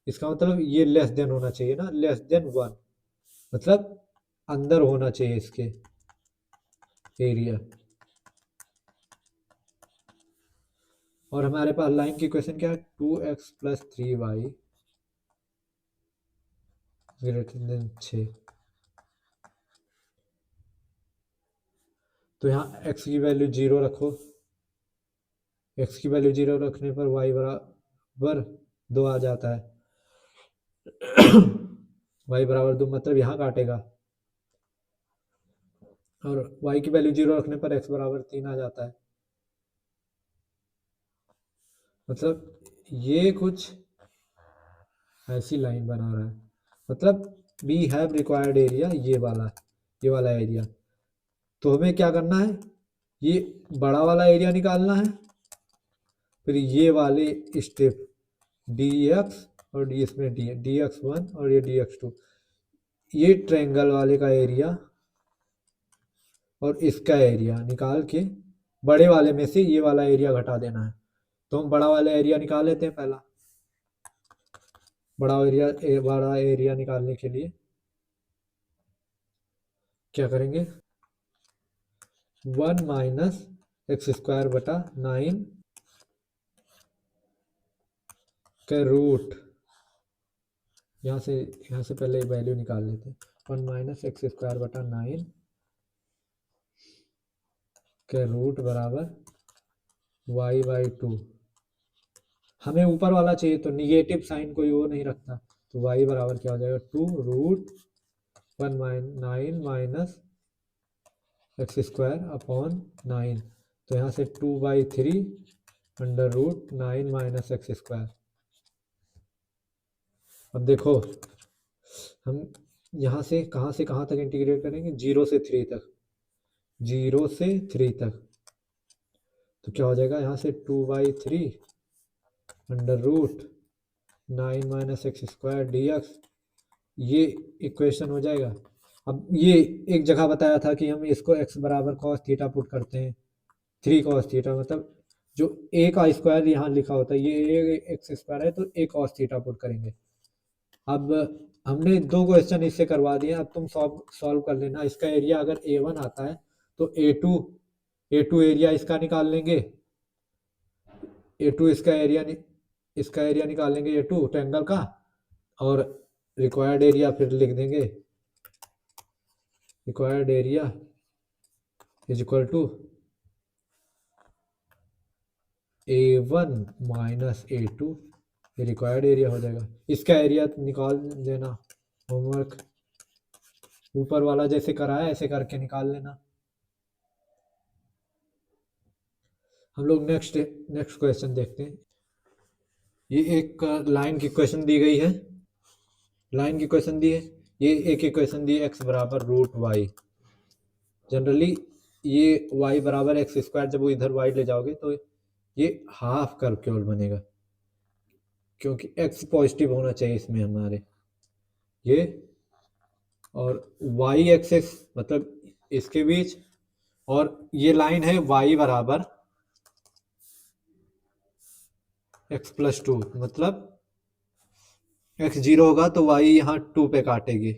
इसका मतलब ये लेस देन होना चाहिए ना, लेस देन 1, मतलब अंदर होना चाहिए इसके एरिया। और हमारे पास लाइन की इक्वेशन क्या है? 2x plus 3y greater than 6। तो यहाँ x की वैल्यू 0 रखो, x की वैल्यू 0 रखने पर y बराबर 2 आ जाता है। y बराबर 2 मतलब यहाँ काटेगा, और y की वैल्यू 0 रखने पर x बराबर 3 आ जाता है। मतलब ये कुछ ऐसी लाइन बना रहा है, मतलब वी हैव रिक्वायर्ड एरिया, ये वाला एरिया। तो हमें क्या करना है? ये बड़ा वाला एरिया निकालना है, फिर ये वाले स्टेप dx और इसमें dx1 और ये dx2, ये ट्रायंगल वाले का एरिया और इसका एरिया निकाल के बड़े वाले में से ये वाला एरिया घटा देना है। तो हम बड़ा वाला एरिया निकाल लेते हैं पहला। बड़ा एरिया निकालने के लिए क्या करेंगे? 1 माइनस x² बटा 9 का रूट, यहाँ से पहले वैल्यू निकाल लेते हैं। 1 माइनस x² बटा 9 के रूट बराबर y/2। हमें ऊपर वाला चाहिए तो निगेटिव साइन कोई वो नहीं रखता, तो y बराबर क्या हो जाएगा? 2 रूट 9 माइनस x²/9। तो यहाँ से 2/3 अंडर रूट 9 माइनस x²। अब देखो, हम यहाँ से कहाँ तक इंटीग्रेट करेंगे? 0 से 3 तक, 0 से 3 तक। तो क्या हो जाएगा? यहाँ से 2/3 अंडर रूट 9 माइनस x²dx, ये इक्वेशन हो जाएगा। अब ये एक जगह बताया था कि हम इसको x बराबर cos थीटा पुट करते हैं, 3 cos थीटा, मतलब जो a का स्क्वायर यहाँ लिखा होता है, ये x² है तो a cos थीटा पुट करेंगे। अब हमने 2 क्वेश्चन इससे करवा दिए, अब तुम सॉल्व कर लेना। इसका एरिया अगर A1 आता है तो A2 एरिया इसका निकाल लेंगे, A2 इसका एरिया निकाल लेंगे, A2 ट्रायंगल का, और रिक्वायर्ड एरिया फिर लिख देंगे, required area is equal to A1 minus A2, ये रिक्वायर्ड एरिया हो जाएगा। इसका एरिया निकाल देना, होमवर्क ऊपर वाला जैसे कराया ऐसे करके निकाल लेना। हम लोग नेक्स्ट क्वेश्चन देखते हैं। ये एक लाइन की इक्वेशन दी गई है, लाइन की इक्वेशन दी है, ये एक इक्वेशन दी है x बराबर रूट वाई। जनरली ये y बराबर एक्स स्क्वायर, जब वो इधर y ले जाओगे तो ये हाफ कर्व केवल बनेगा, क्योंकि x पॉजिटिव होना चाहिए इसमें हमारे ये, और y एक्सेस मतलब इसके बीच, और ये लाइन है y बराबर x प्लस टू, मतलब x जीरो होगा तो y यहाँ टू पे काटेगी,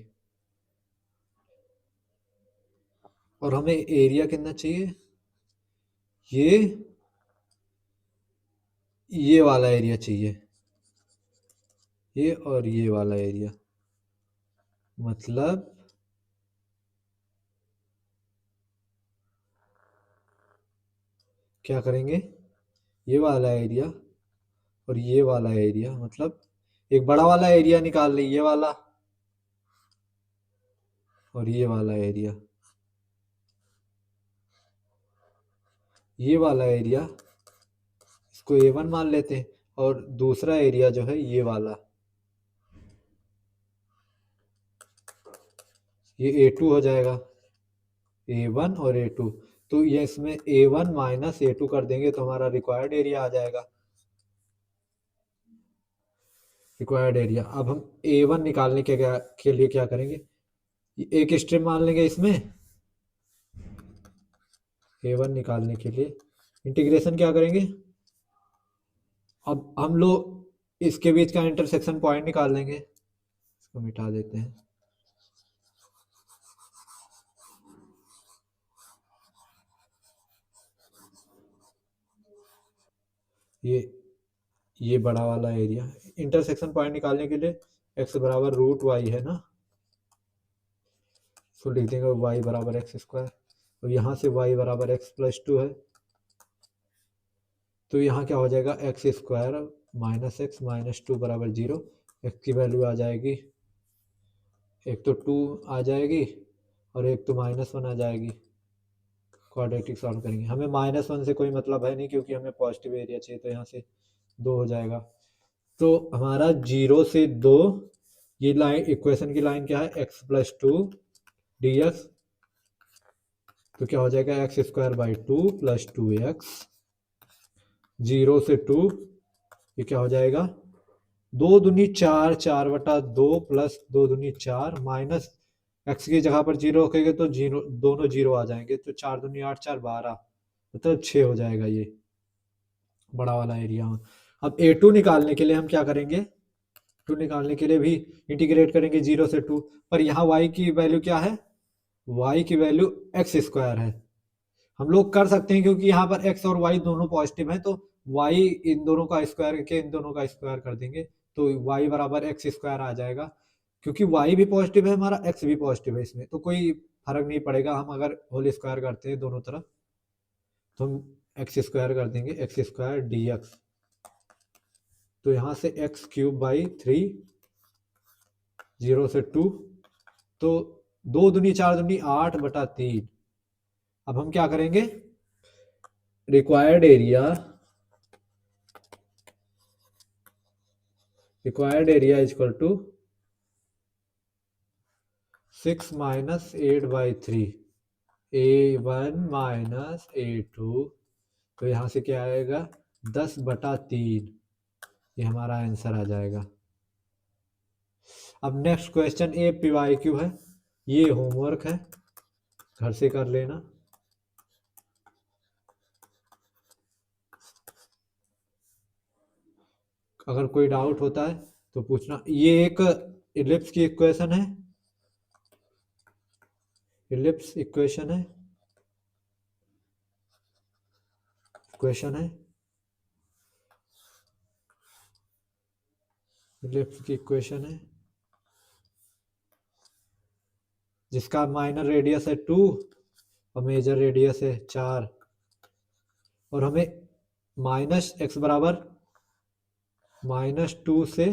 और हमें एरिया कितना चाहिए, ये वाला एरिया चाहिए, ये और ये वाला एरिया, मतलब क्या करेंगे, ये वाला एरिया और ये वाला एरिया, मतलब एक बड़ा वाला एरिया निकाल ली, ये वाला और ये वाला एरिया, ये वाला एरिया इसको A1 मान लेते हैं, और दूसरा एरिया जो है ये वाला, ये A2 हो जाएगा, A1 और A2, तो ये इसमें A1 माइनस A2 कर देंगे तो हमारा रिक्वायर्ड एरिया आ जाएगा, रिक्वायर्ड एरिया। अब हम A1 निकालने के लिए क्या करेंगे, एक स्ट्रिप मान लेंगे इसमें, A1 निकालने के लिए इंटीग्रेशन क्या करेंगे, अब हम लोग इसके बीच का इंटरसेक्शन पॉइंट निकाल लेंगे, इसको मिटा देते हैं, ये ये बड़ा वाला एरिया, इंटरसेक्शन पॉइंट निकालने के लिए x बराबर रूट वाई है ना, तो लिख देंगे y बराबर एक्स स्क्वायर, और यहाँ से y बराबर एक्स प्लस टू है, तो यहाँ क्या हो जाएगा, x square minus x minus two बराबर जीरो, एक्स की वैल्यू आ जाएगी, एक तो टू आ जाएगी और एक तो माइनस वन आ जाएगी, क्वाड्रेटिक सॉल्व करेंगे, हमें माइनस वन से कोई मतलब है नहीं क्योंकि हमें पॉजिटिव एरिया चाहिए, तो यहाँ से दो हो जाएगा, तो हमारा जीरो से दो, ये लाइन इक्वेशन की लाइन क्या है, x plus to D x, तो क्या हो जाएगा x square by two plus two x, zero से टू, ये क्या हो जाएगा, दो दूनी चार, चार बटा दो प्लस दो दूनी चार, माइनस एक्स की जगह पर जीरो रखेंगे तो जीरो, दोनों जीरो आ जाएंगे, तो चार दूनी आठ, चार बारह, मतलब छः हो जाएगा ये बड़ा वाला एरिया। अब A2 निकालने के लिए हम क्या करेंगे, टू निकालने के लिए भी इंटीग्रेट करेंगे जीरो से टू, पर यहाँ y की वैल्यू क्या है, y की वैल्यू एक्स स्क्वायर है, हम लोग कर सकते हैं क्योंकि यहाँ पर x और y दोनों पॉजिटिव हैं, तो y इन दोनों का स्क्वायर करके इन दोनों का स्क्वायर कर देंगे, तो y बराबर एक्स स्क्वायर आ जाएगा, क्योंकि y भी पॉजिटिव है हमारा, x भी पॉजिटिव है, इसमें तो कोई फर्क नहीं पड़ेगा, हम अगर होल स्क्वायर करते हैं दोनों तरफ तो हम एक्स स्क्वायर कर देंगे, एक्स स्क्वायर डी एक्स, तो यहाँ से x cube by three, zero से टू, तो दो दूनी चार दूनी आठ बटा तीन, अब हम क्या करेंगे, required area is equal to 6 minus 8 by three, A1 minus A2, तो यहाँ से क्या आएगा 10 बटा तीन, ये हमारा आंसर आ जाएगा। अब नेक्स्ट क्वेश्चन ए PYQ है, ये होमवर्क है, घर से कर लेना। अगर कोई डाउट होता है तो पूछना। ये एक इलिप्स की इक्वेशन है, इलिप्स इक्वेशन है, इक्वेशन है, इलिप्स की इक्वेशन है, जिसका माइनर रेडियस है 2 और मेजर रेडियस है 4, और हमें माइनस एक्स बराबर -2 से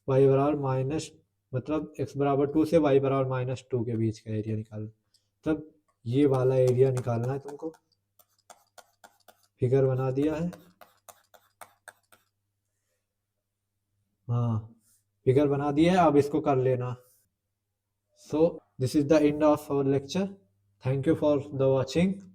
y बराबर माइनस, मतलब x बराबर 2 से y बराबर -2 के बीच का एरिया निकालना, तब ये वाला एरिया निकालना है तुमको, फिगर बना दिया है। हाँ, फिगर बना दिया है, अब इसको कर लेना। So this is the end of our lecture. Thank you for the watching.